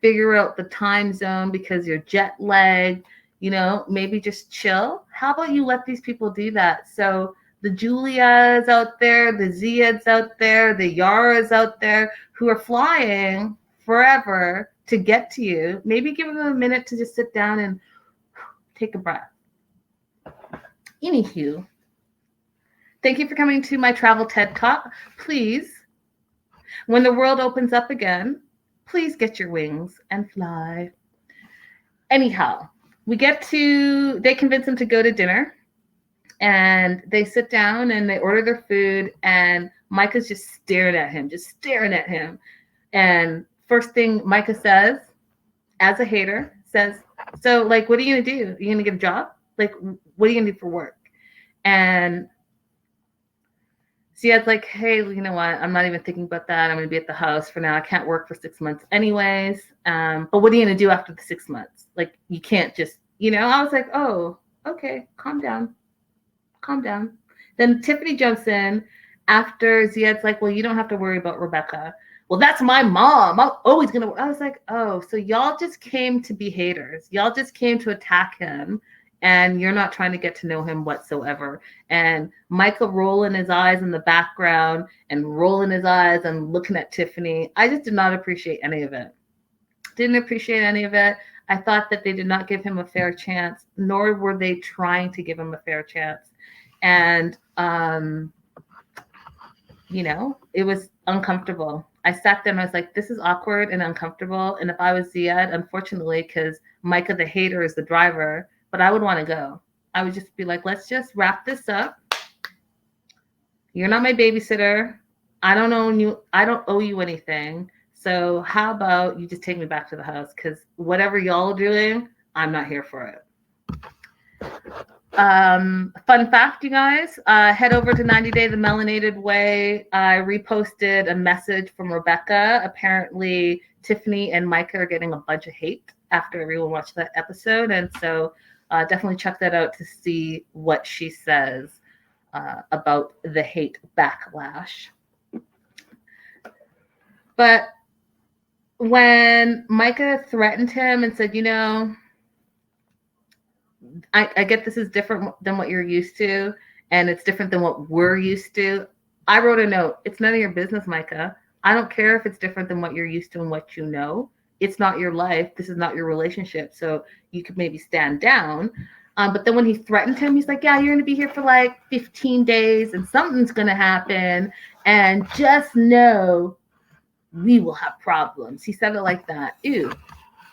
figure out the time zone because you're jet lagged, maybe just chill. How about you let these people do that? So the Julias out there, the Ziads out there, the Yaras out there who are flying forever to get to you, maybe give them a minute to just sit down and take a breath. Anywho, thank you for coming to my travel TED Talk. Please, when the world opens up again, please get your wings and fly. Anyhow, they convince him to go to dinner, and they sit down and they order their food, and Micah's just staring at him. And first thing Micah says, as a hater, says, so, like, what are you going to do? Are you going to get a job? Like, what are you going to do for work? And Ziad's like, hey, you know what? I'm not even thinking about that. I'm going to be at the house for now. I can't work for 6 months anyways. But what are you going to do after the 6 months? Like, you can't just, I was like, oh, okay, calm down. Then Tiffany jumps in after Ziad's like, well, you don't have to worry about Rebecca. Well, that's my mom. I'm always going to. I was like, oh, so y'all just came to be haters. Y'all just came to attack him, and you're not trying to get to know him whatsoever. And Michael rolling his eyes in the background and rolling his eyes and looking at Tiffany. I just did not appreciate any of it. Didn't appreciate any of it. I thought that they did not give him a fair chance, nor were they trying to give him a fair chance. And, it was uncomfortable. I sat there and I was like, this is awkward and uncomfortable. And if I was Ziad, unfortunately, because Micah the hater is the driver, but I would want to go. I would just be like, let's just wrap this up. You're not my babysitter. I don't owe you anything. So how about you just take me back to the house? Because whatever y'all are doing, I'm not here for it. Fun fact, you guys, head over to 90 Day the Melanated Way. I reposted a message from Rebecca. Apparently, Tiffany and Micah are getting a bunch of hate after everyone watched that episode. And so definitely check that out to see what she says about the hate backlash. But when Micah threatened him and said, I get this is different than what you're used to, and it's different than what we're used to. I wrote a note. It's none of your business, Micah. I don't care if it's different than what you're used to and what you know. It's not your life. This is not your relationship. So you could maybe stand down. But then when he threatened him, he's like, yeah, you're going to be here for like 15 days and something's going to happen. And just know we will have problems. He said it like that. Ew.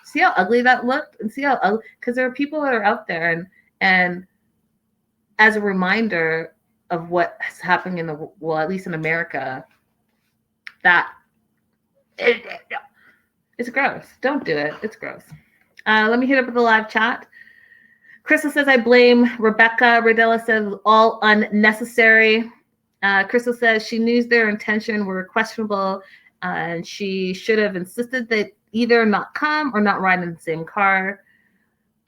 See how ugly that looked, and see how ugly, because there are people that are out there, and as a reminder of what is happening at least in America, that it's gross. Don't do it. It's gross. Let me hit up with the live chat. Crystal says, I blame Rebecca. Radella says, all unnecessary. Crystal says she knew their intention were questionable, and she should have insisted that either not come or not ride in the same car.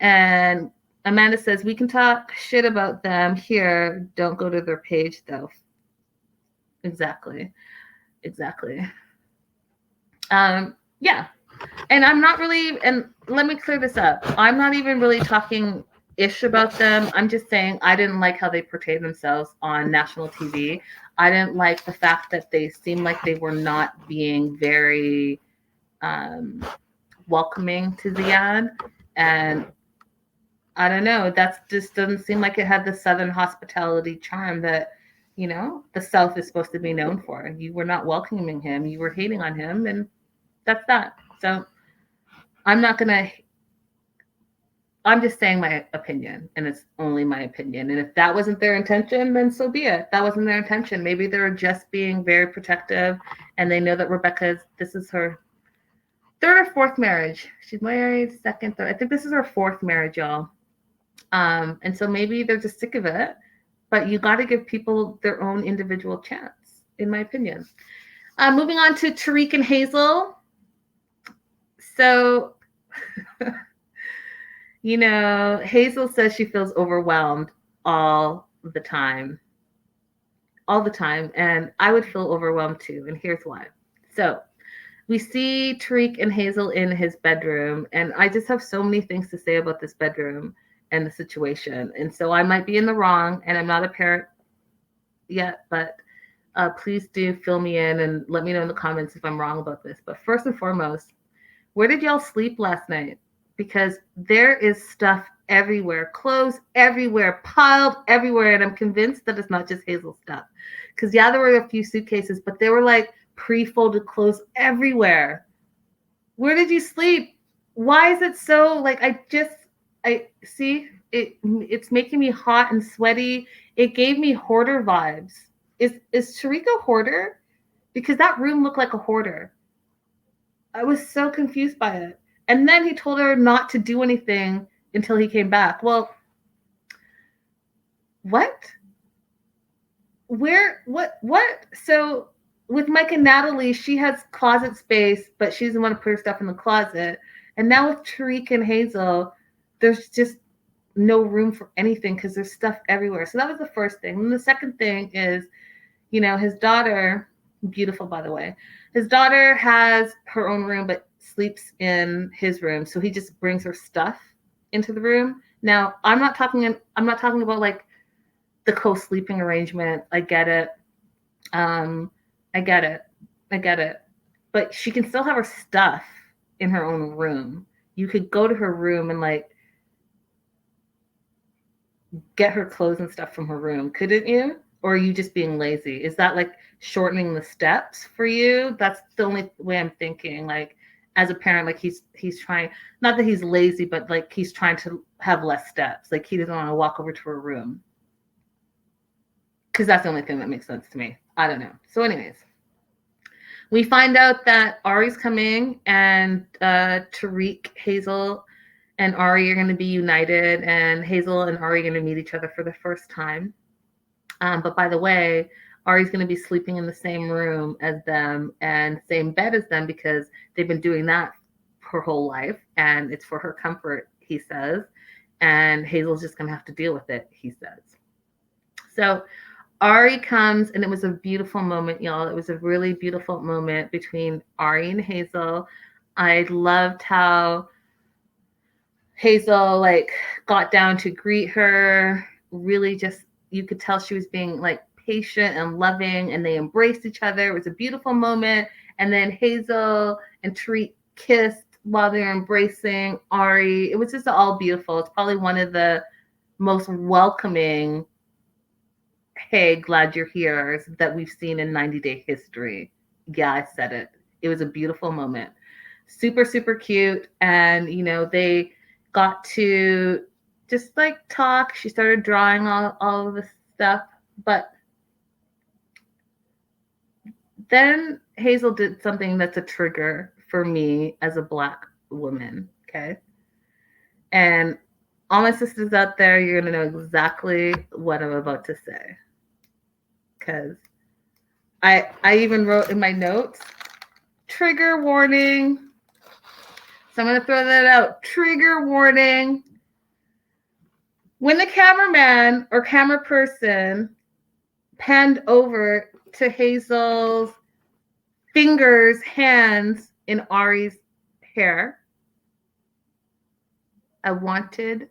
And Amanda says, we can talk shit about them here. Don't go to their page, though. Exactly. Yeah. And I'm not really, and let me clear this up. I'm not even really talking ish about them. I'm just saying I didn't like how they portrayed themselves on national TV. I didn't like the fact that they seemed like they were not being very welcoming to Ziad, and I don't know, that just doesn't seem like it had the Southern hospitality charm that the South is supposed to be known for. You were not welcoming him, you were hating on him, and that's that. So I'm just saying my opinion, and it's only my opinion. And if that wasn't their intention, then so be it. That wasn't their intention. Maybe they're just being very protective, and they know that this is her third or fourth marriage. She's married, second, third. I think this is her fourth marriage, y'all. And so maybe they're just sick of it, but you got to give people their own individual chance, in my opinion. Moving on to Tariq and Hazel. So, Hazel says she feels overwhelmed all the time. And I would feel overwhelmed too. And here's why. So, we see Tariq and Hazel in his bedroom, and I just have so many things to say about this bedroom. and the situation. And so I might be in the wrong, and I'm not a parent yet, but please do fill me in and let me know in the comments if I'm wrong about this. But first and foremost, where did y'all sleep last night? Because there is stuff everywhere, clothes everywhere, piled everywhere. And I'm convinced that it's not just Hazel stuff. Because, yeah, there were a few suitcases, but they were like pre-folded clothes everywhere. Where did you sleep? Why is it so, like, I see it's making me hot and sweaty. It gave me hoarder vibes. Is Tariq a hoarder? Because that room looked like a hoarder. I was so confused by it. And then he told her not to do anything until he came back. Well, what? Where? What? So with Mike and Natalie, she has closet space, but she doesn't want to put her stuff in the closet. And now with Tariq and Hazel, there's just no room for anything because there's stuff everywhere. So that was the first thing. And the second thing is, his daughter, beautiful by the way, his daughter has her own room but sleeps in his room. So he just brings her stuff into the room. Now, I'm not talking about like the co-sleeping arrangement. I get it. I get it. But she can still have her stuff in her own room. You could go to her room and like get her clothes and stuff from her room, couldn't you? Or are you just being lazy? Is that like shortening the steps for you? That's the only way I'm thinking. Like as a parent, like he's trying, not that he's lazy, but like he's trying to have less steps. Like he doesn't want to walk over to her room. Because that's the only thing that makes sense to me. I don't know. So anyways, we find out that Ari's coming and Tariq, Hazel, and Ari are going to be united, and Hazel and Ari are going to meet each other for the first time. But by the way, Ari's going to be sleeping in the same room as them and same bed as them because they've been doing that her whole life, and it's for her comfort, he says. And Hazel's just going to have to deal with it, he says. So Ari comes, and it was a beautiful moment, y'all. It was a really beautiful moment between Ari and Hazel. I loved how Hazel like got down to greet her. Really, just you could tell she was being like patient and loving, and they embraced each other. It was a beautiful moment. And then Hazel and Tariq kissed while they were embracing Ari. It was just all beautiful. It's probably one of the most welcoming, hey, glad you're here, that we've seen in 90 Day history. Yeah, I said it. It was a beautiful moment. Super, super cute. And, they got to just like talk. She started drawing all of the stuff. But then Hazel did something that's a trigger for me as a Black woman. Okay. And all my sisters out there, you're going to know exactly what I'm about to say. Because I even wrote in my notes, trigger warning. So I'm going to throw that out. Trigger warning. When the cameraman or camera person panned over to Hazel's fingers, hands in Ari's hair, I wanted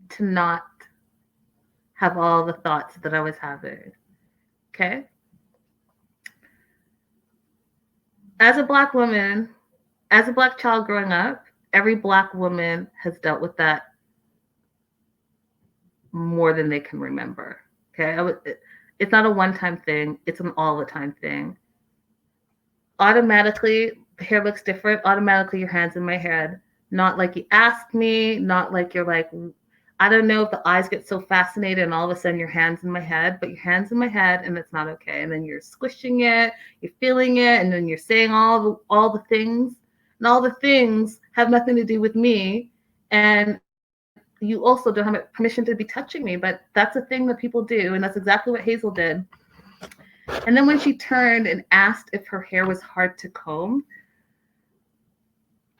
to not have all the thoughts that I was having. Okay? As a Black woman, as a Black child growing up, every Black woman has dealt with that more than they can remember. Okay? It's not a one-time thing. It's an all-the-time thing. Automatically, the hair looks different. Automatically, your hand's in my head. Not like you asked me. Not like you're like, I don't know if the eyes get so fascinated and all of a sudden your hand's in my head, but your hand's in my head and it's not okay. And then you're squishing it, you're feeling it, and then you're saying all the things. And all the things have nothing to do with me. And you also don't have permission to be touching me, but that's a thing that people do. And that's exactly what Hazel did. And then when she turned and asked if her hair was hard to comb,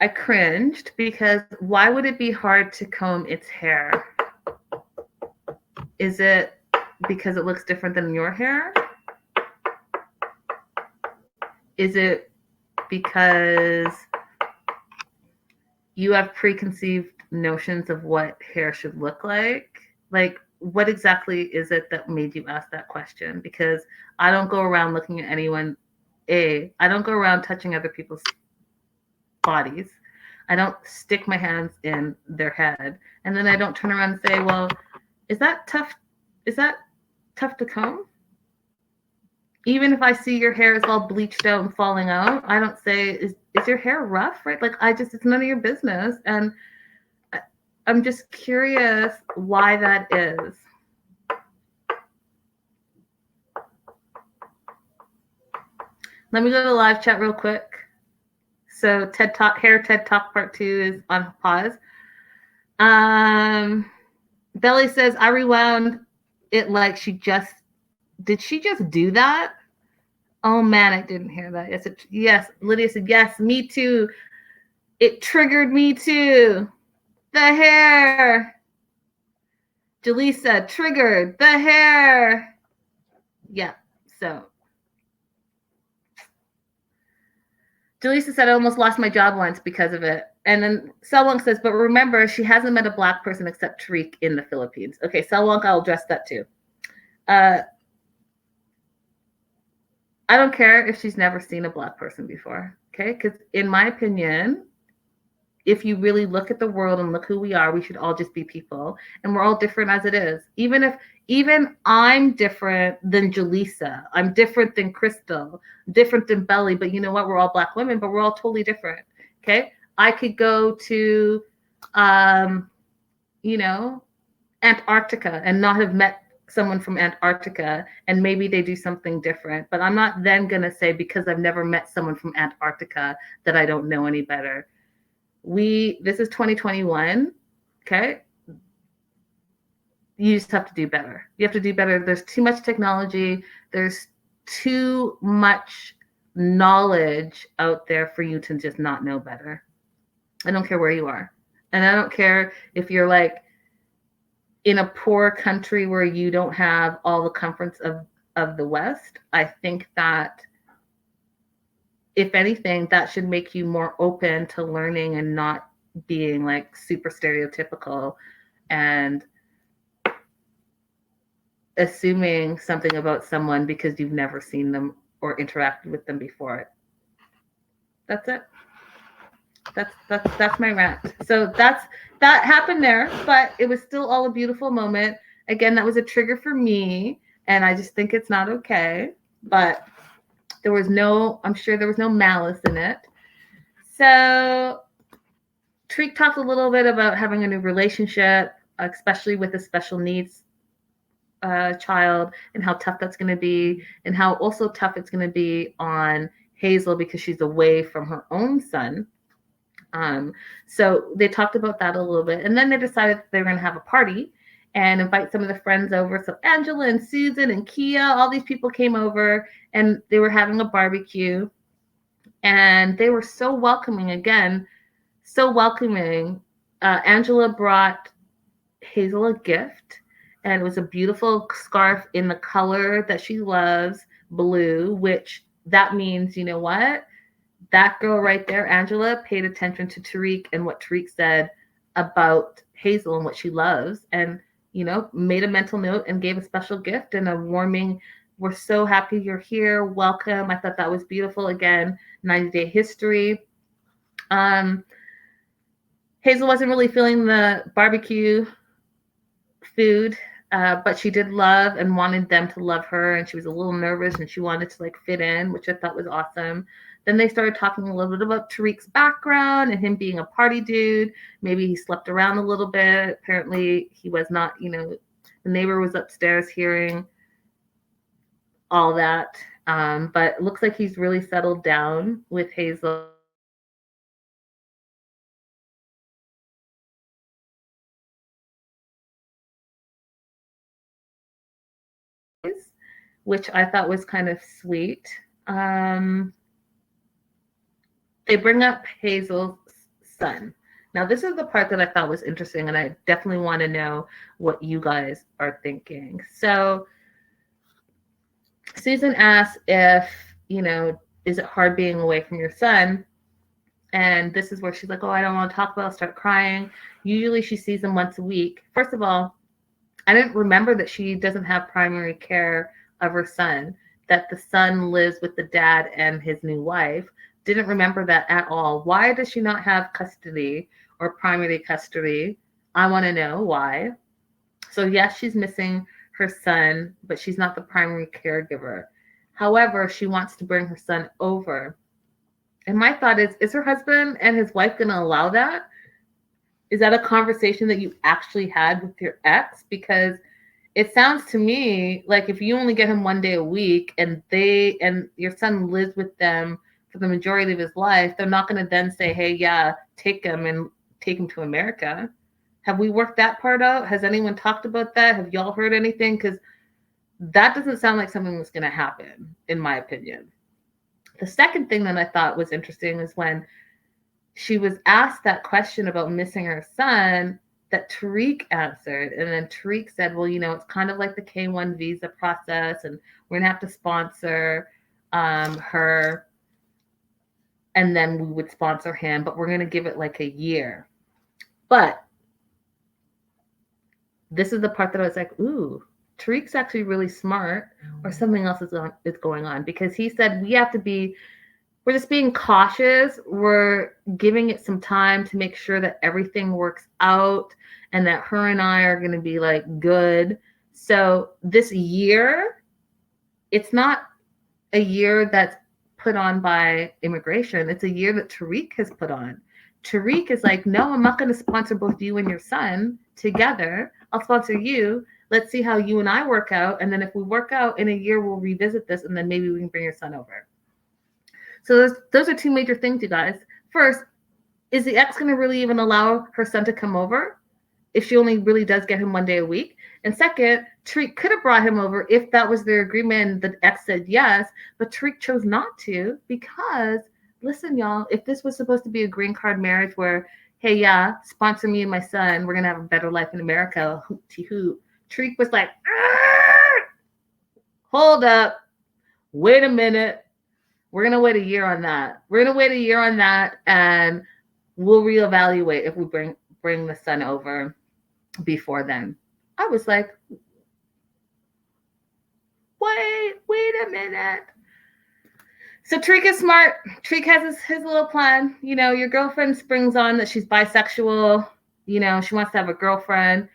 I cringed because why would it be hard to comb its hair? Is it because it looks different than your hair? Is it because you have preconceived notions of what hair should look like. Like, what exactly is it that made you ask that question? Because I don't go around looking at anyone. I don't go around touching other people's bodies. I don't stick my hands in their head. And then I don't turn around and say, well, is that tough? Is that tough to comb? Even if I see your hair is all bleached out and falling out, I don't say, is your hair rough? Right? Like, it's none of your business. And I'm just curious why that is. Let me go to the live chat real quick. So TED Talk part 2 is on pause. Belly says, I rewound it like did she just do that? Oh man, I didn't hear that. Yes. Lydia said, yes, me too. It triggered me too. The hair. Jaleesa said, triggered. The hair. Yeah, so. Jaleesa said, I almost lost my job once because of it. And then Selwonk says, but remember, she hasn't met a Black person except Tariq in the Philippines. Okay, Selwonk, I'll address that too. I don't care if she's never seen a Black person before, okay? Because in my opinion, if you really look at the world and look who we are, we should all just be people. And we're all different as it is. Even I'm different than Jaleesa. I'm different than Crystal, different than Belly. But you know what? We're all Black women, but we're all totally different. Okay. I could go to, Antarctica and not have met someone from Antarctica, and maybe they do something different. But I'm not then going to say, because I've never met someone from Antarctica, that I don't know any better. This is 2021. Okay. You just have to do better. You have to do better. There's too much technology. There's too much knowledge out there for you to just not know better. I don't care where you are. And I don't care if you're like in a poor country where you don't have all the comforts of the West. I think that if anything, that should make you more open to learning and not being like super stereotypical and assuming something about someone because you've never seen them or interacted with them before. That's it. That's my rant. So that happened there, but it was still all a beautiful moment. Again, that was a trigger for me, and I just think it's not okay. But I'm sure there was no malice in it. So Tariq talked a little bit about having a new relationship, especially with a special needs child, and how tough that's going to be, and how also tough it's going to be on Hazel because she's away from her own son. So they talked about that a little bit, and then they decided they were going to have a party and invite some of the friends over. So Angela and Susan and Kia, all these people came over, and they were having a barbecue, and they were so welcoming. Again, so welcoming. Angela brought Hazel a gift, and it was a beautiful scarf in the color that she loves, blue, which that means, you know what? That girl right there, Angela, paid attention to Tariq and what Tariq said about Hazel and what she loves, and, made a mental note and gave a special gift and a warming, we're so happy you're here, welcome. I thought that was beautiful. Again, 90-day history. Hazel wasn't really feeling the barbecue food, but she did love and wanted them to love her, and she was a little nervous and she wanted to fit in, which I thought was awesome. Then they started talking a little bit about Tariq's background and him being a party dude. Maybe he slept around a little bit. Apparently he was not, the neighbor was upstairs hearing all that. But it looks like he's really settled down with Hazel. Which I thought was kind of sweet. They bring up Hazel's son. Now, this is the part that I thought was interesting, and I definitely want to know what you guys are thinking. So Susan asked if, is it hard being away from your son? And this is where she's like, oh, I don't want to talk about it. I'll start crying. Usually she sees him once a week. First of all, I didn't remember that she doesn't have primary care of her son, that the son lives with the dad and his new wife. Didn't remember that at all. Why does she not have custody or primary custody? I want to know why. So, yes, she's missing her son, but she's not the primary caregiver. However, she wants to bring her son over. And my thought is her husband and his wife going to allow that? Is that a conversation that you actually had with your ex? Because it sounds to me like if you only get him one day a week and your son lives with them for the majority of his life, they're not going to then say, hey, yeah, take him to America. Have we worked that part out? Has anyone talked about that? Have y'all heard anything? Because that doesn't sound like something that's going to happen, in my opinion. The second thing that I thought was interesting is when she was asked that question about missing her son, that Tariq answered. And then Tariq said, well, it's kind of like the K-1 visa process, and we're going to have to sponsor her, and then we would sponsor him, but we're going to give it like a year. But this is the part that I was like, ooh, Tariq's actually really smart, or something else is going on, because he said we're just being cautious. We're giving it some time to make sure that everything works out and that her and I are going to be like good. So this year, it's not a year that's put on by immigration. It's a year that Tariq has put on. Tariq is like, no, I'm not going to sponsor both you and your son together. I'll sponsor you. Let's see how you and I work out. And then if we work out in a year, we'll revisit this, and then maybe we can bring your son over. So those are two major things, you guys. First, is the ex going to really even allow her son to come over if she only really does get him one day a week? And second, Tariq could have brought him over if that was their agreement. The ex said yes, but Tariq chose not to because, listen, y'all, if this was supposed to be a green card marriage where, hey, yeah, sponsor me and my son, we're going to have a better life in America, hoot-de-hoot. Tariq was like, hold up, wait a minute. We're going to wait a year on that. And we'll reevaluate if we bring the son over before then. I was like, wait a minute. So Tariq is smart. Tariq has his little plan. Your girlfriend springs on that she's bisexual. She wants to have a girlfriend.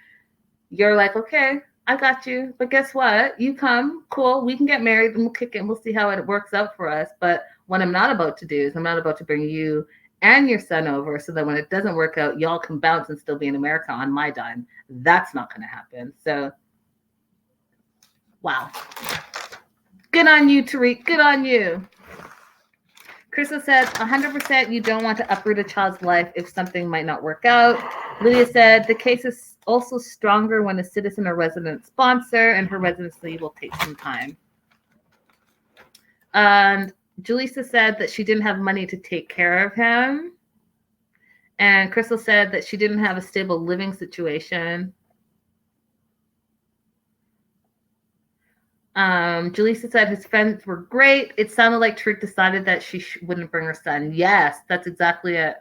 You're like, okay, I got you. But guess what? You come, cool. We can get married and we'll kick it and we'll see how it works out for us. But what I'm not about to do is I'm not about to bring you and your son over so that when it doesn't work out, y'all can bounce and still be in America on my dime. That's not going to happen. So, wow. Good on you, Tariq. Good on you. Crystal said, 100% you don't want to uproot a child's life if something might not work out. Lydia said, the case is also stronger when a citizen or resident sponsor, and her residency will take some time. And Jaleesa said that she didn't have money to take care of him. And Crystal said that she didn't have a stable living situation. Jaleesa said his friends were great. It sounded like Tariq decided that she wouldn't bring her son. Yes, that's exactly it.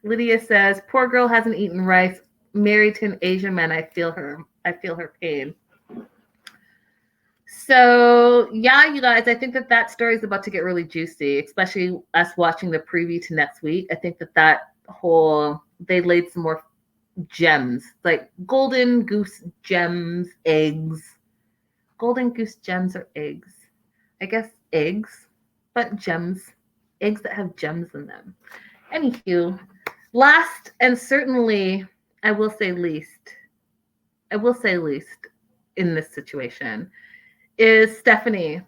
Lydia says, poor girl hasn't eaten rice. Married to an Asian man. I feel her pain. So, yeah, you guys, I think that story is about to get really juicy, especially us watching the preview to next week. I think that they laid some more gems, like golden goose gems, eggs. Golden goose gems or eggs? I guess eggs, but gems. Eggs that have gems in them. Anywho, last and certainly, I will say least in this situation is Stephanie.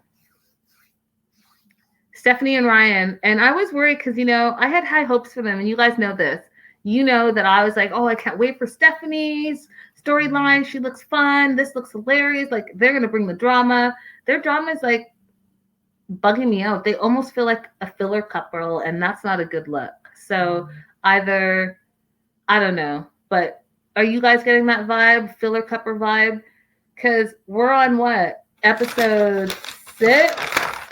Stephanie and Ryan. And I was worried because, I had high hopes for them. And you guys know this. You know that I was like, oh, I can't wait for Stephanie's storyline. She looks fun. This looks hilarious. Like, they're going to bring the drama. Their drama is like bugging me out. They almost feel like a filler couple, and that's not a good look. So either, I don't know, but are you guys getting that vibe, filler couple vibe? Because we're on what? Episode 6?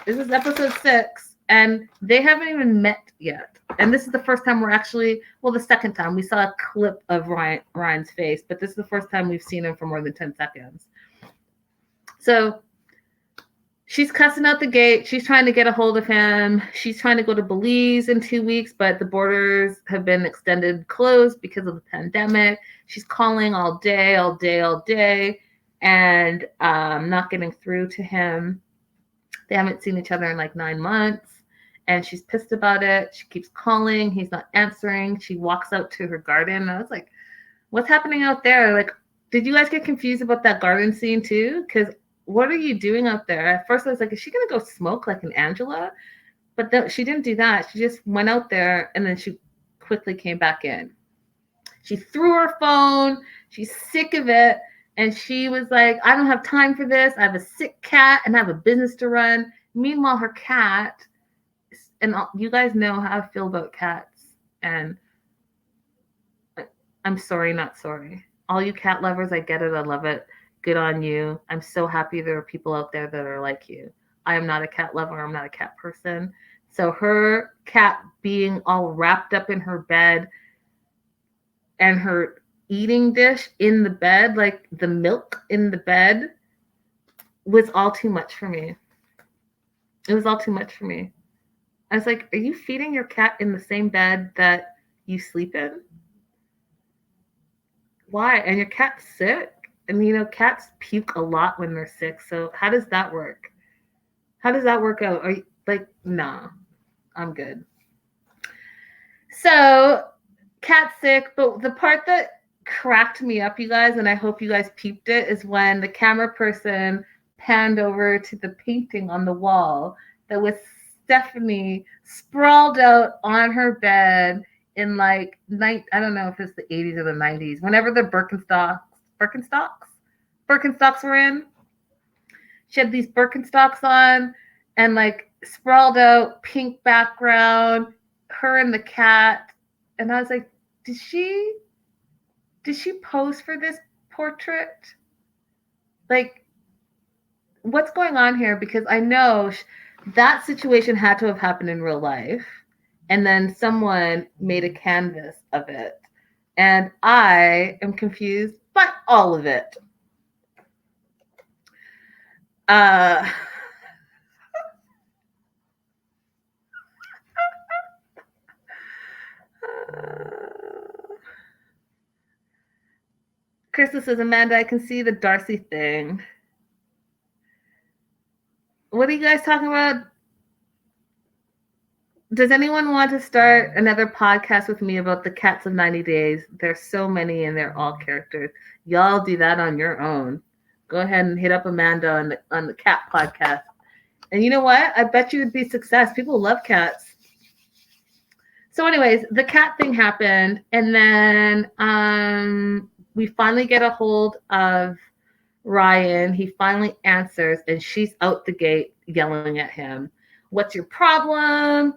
This is episode 6, and they haven't even met yet. And this is the first time we're actually, well, the second time we saw a clip of Ryan's face, but this is the first time we've seen him for more than 10 seconds. So she's cussing out the gate. She's trying to get a hold of him. She's trying to go to Belize in 2 weeks, but the borders have been extended closed because of the pandemic. She's calling all day, and not getting through to him. They haven't seen each other in like 9 months, and she's pissed about it. She keeps calling. He's not answering. She walks out to her garden. And I was like, what's happening out there? Like, did you guys get confused about that garden scene too? Because what are you doing out there? At first I was like, is she going to go smoke like an Angela? But she didn't do that. She just went out there, and then she quickly came back in. She threw her phone. She's sick of it. And she was like, I don't have time for this. I have a sick cat and I have a business to run. Meanwhile, her cat, and you guys know how I feel about cats. And I'm sorry, not sorry. All you cat lovers, I get it. I love it. Good on you. I'm so happy there are people out there that are like you. I am not a cat lover. I'm not a cat person. So her cat being all wrapped up in her bed and her eating dish in the bed, like the milk in the bed, was all too much for me. It was all too much for me. I was like, are you feeding your cat in the same bed that you sleep in? Why? And your cat's sick? And you know, cats puke a lot when they're sick. So how does that work? How does that work out? Are you like, nah, I'm good. So cat's sick, but the part that cracked me up, you guys, and I hope you guys peeped it, is when the camera person panned over to the painting on the wall that was Stephanie sprawled out on her bed in like I don't know if it's the 80s or the 90s, whenever the Birkenstocks were in. She had these Birkenstocks on and like sprawled out, pink background, her and the cat. And I was like, did she pose for this portrait? Like, what's going on here? Because I know that situation had to have happened in real life, and then someone made a canvas of it, and I am confused by all of it. Krista says, Amanda, I can see the Darcy thing. What are you guys talking about? Does anyone want to start another podcast with me about the cats of 90 days? There's so many and they're all characters. Y'all do that on your own. Go ahead and hit up Amanda on the cat podcast. And you know what? I bet you would be success. People love cats. So anyways, the cat thing happened. And then we finally get a hold of Ryan. He finally answers, and she's out the gate yelling at him. What's your problem?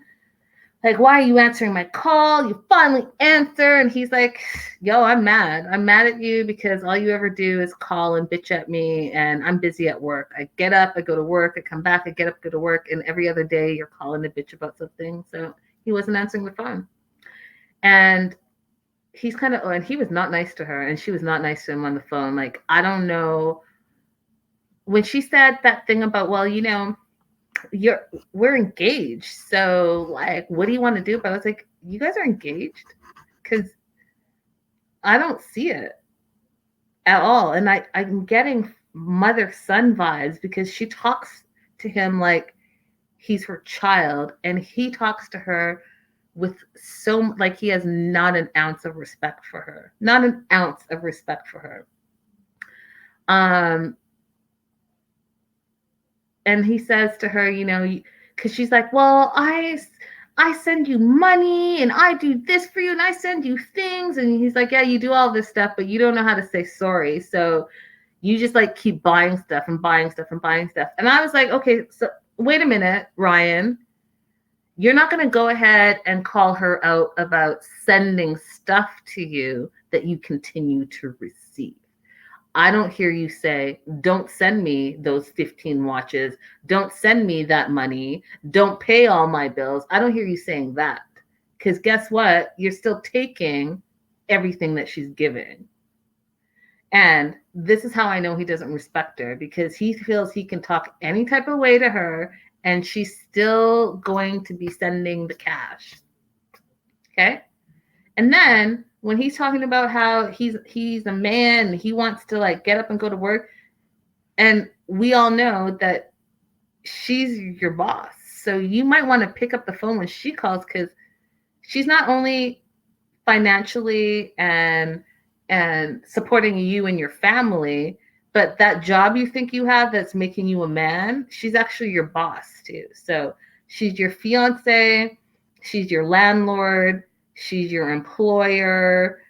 Like, why are you answering my call? You finally answer. And he's like, yo, I'm mad. I'm mad at you because all you ever do is call and bitch at me, and I'm busy at work. I get up, I go to work, I come back, I get up, go to work, and every other day you're calling to bitch about something. So he wasn't answering the phone. And he's kind of, and he was not nice to her, and she was not nice to him on the phone. Like, I don't know. When she said that thing about, well, you know, we're engaged, so like, what do you want to do? But I was like, you guys are engaged? Because I don't see it at all. And I'm getting mother-son vibes because she talks to him like he's her child, and he talks to her with so, like, he has not an ounce of respect for her. Not an ounce of respect for her. And he says to her, you know, because she's like, well, I send you money and I do this for you and I send you things. And he's like, yeah, you do all this stuff, but you don't know how to say sorry. So you just like keep buying stuff and buying stuff and buying stuff. And I was like, okay, so wait a minute, Ryan. You're not going to go ahead and call her out about sending stuff to you that you continue to receive. I don't hear you say, don't send me those 15 watches. Don't send me that money. Don't pay all my bills. I don't hear you saying that. Because guess what? You're still taking everything that she's giving. And this is how I know he doesn't respect her, because he feels he can talk any type of way to her and she's still going to be sending the cash. Okay? And then when he's talking about how he's a man, he wants to like get up and go to work, and we all know that she's your boss. So you might want to pick up the phone when she calls, because she's not only financially and supporting you and your family, but that job you think you have that's making you a man, she's actually your boss too. So she's your fiance, she's your landlord, she's your employer,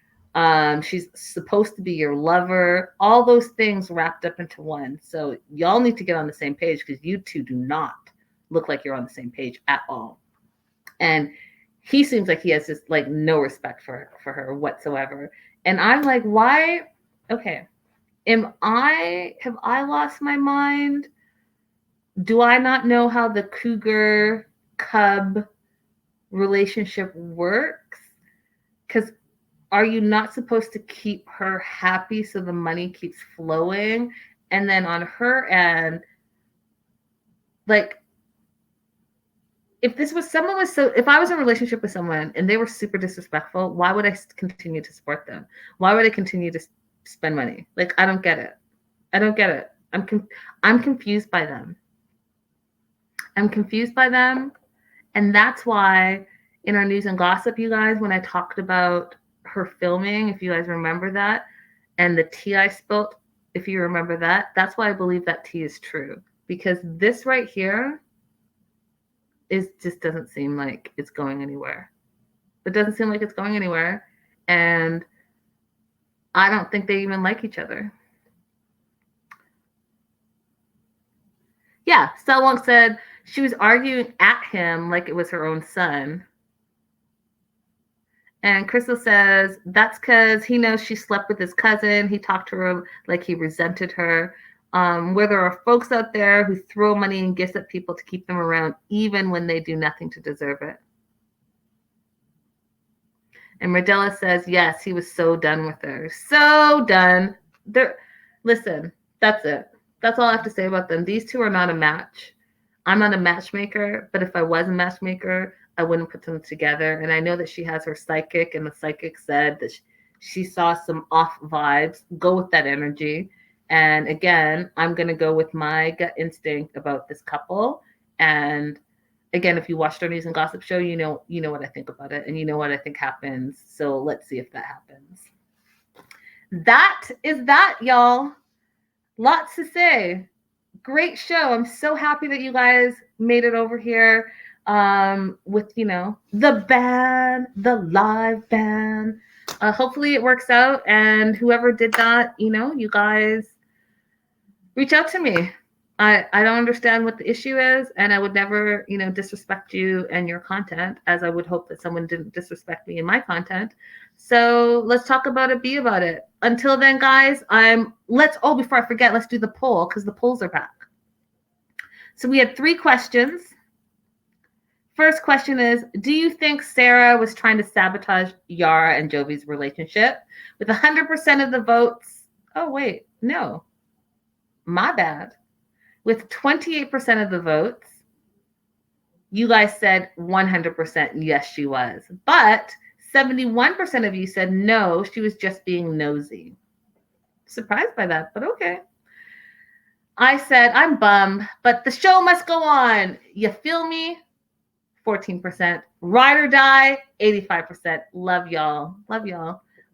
she's supposed to be your lover, all those things wrapped up into one. So y'all need to get on the same page, because you two do not look like you're on the same page at all. And he seems like he has just like no respect for her whatsoever. And I'm like, why? Okay. Have I lost my mind? Do I not know how the cougar cub relationship works? Because are you not supposed to keep her happy so the money keeps flowing? And then on her end, like, if I was in a relationship with someone and they were super disrespectful, why would I continue to support them? Why would I continue to spend money? Like, I don't get it. I'm confused by them. And that's why in our news and gossip, you guys, when I talked about her filming, if you guys remember that, and the tea I spilled, if you remember that, that's why I believe that tea is true. Because this right here, it just doesn't seem like it's going anywhere. And I don't think they even like each other. Yeah, Selwonk said she was arguing at him like it was her own son. And Crystal says that's because he knows she slept with his cousin. He talked to her like he resented her. Where there are folks out there who throw money and gifts at people to keep them around, even when they do nothing to deserve it. And Mardella says, yes, he was so done with her. So done. Listen, that's it. That's all I have to say about them. These two are not a match. I'm not a matchmaker, but if I was a matchmaker, I wouldn't put them together. And I know that she has her psychic, and the psychic said that she saw some off vibes. Go with that energy. And again, I'm going to go with my gut instinct about this couple. And again, if you watched our news and gossip show, you know what I think about it, and you know what I think happens. So let's see if that happens. That is that, y'all. Lots to say. Great show. I'm so happy that you guys made it over here with, the band, the live band. Hopefully it works out. And whoever did that, you guys reach out to me. I don't understand what the issue is, and I would never, disrespect you and your content, as I would hope that someone didn't disrespect me in my content. So let's talk about it, be about it. Until then, guys, before I forget, let's do the poll, because the polls are back. So we had 3 questions. First question is, do you think Sara was trying to sabotage Yara and Jovi's relationship? With 100% of the votes, oh wait, no, my bad. With 28% of the votes, you guys said 100% yes, she was. But 71% of you said no, she was just being nosy. Surprised by that, but okay. I said, I'm bummed, but the show must go on. You feel me? 14%. Ride or die, 85%. Love y'all.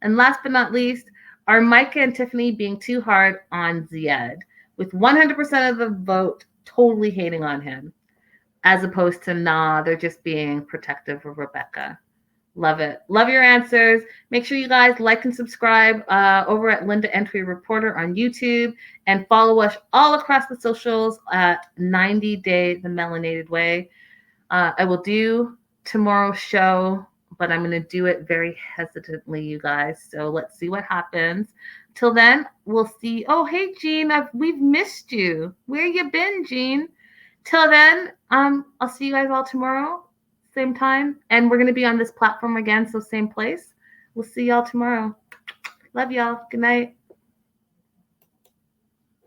And last but not least, are Micah and Tiffany being too hard on Ziad? With 100% of the vote totally hating on him, as opposed to, nah, they're just being protective of Rebecca. Love it. Love your answers. Make sure you guys like and subscribe over at Linda Entry Reporter on YouTube, and follow us all across the socials at 90 Day the Melanated Way. I will do tomorrow's show, but I'm going to do it very hesitantly, you guys. So let's see what happens. Till then, we'll see. Oh, hey, Jean, we've missed you. Where you been, Jean? Till then, I'll see you guys all tomorrow, same time, and we're gonna be on this platform again, so same place. We'll see y'all tomorrow. Love y'all. Good night.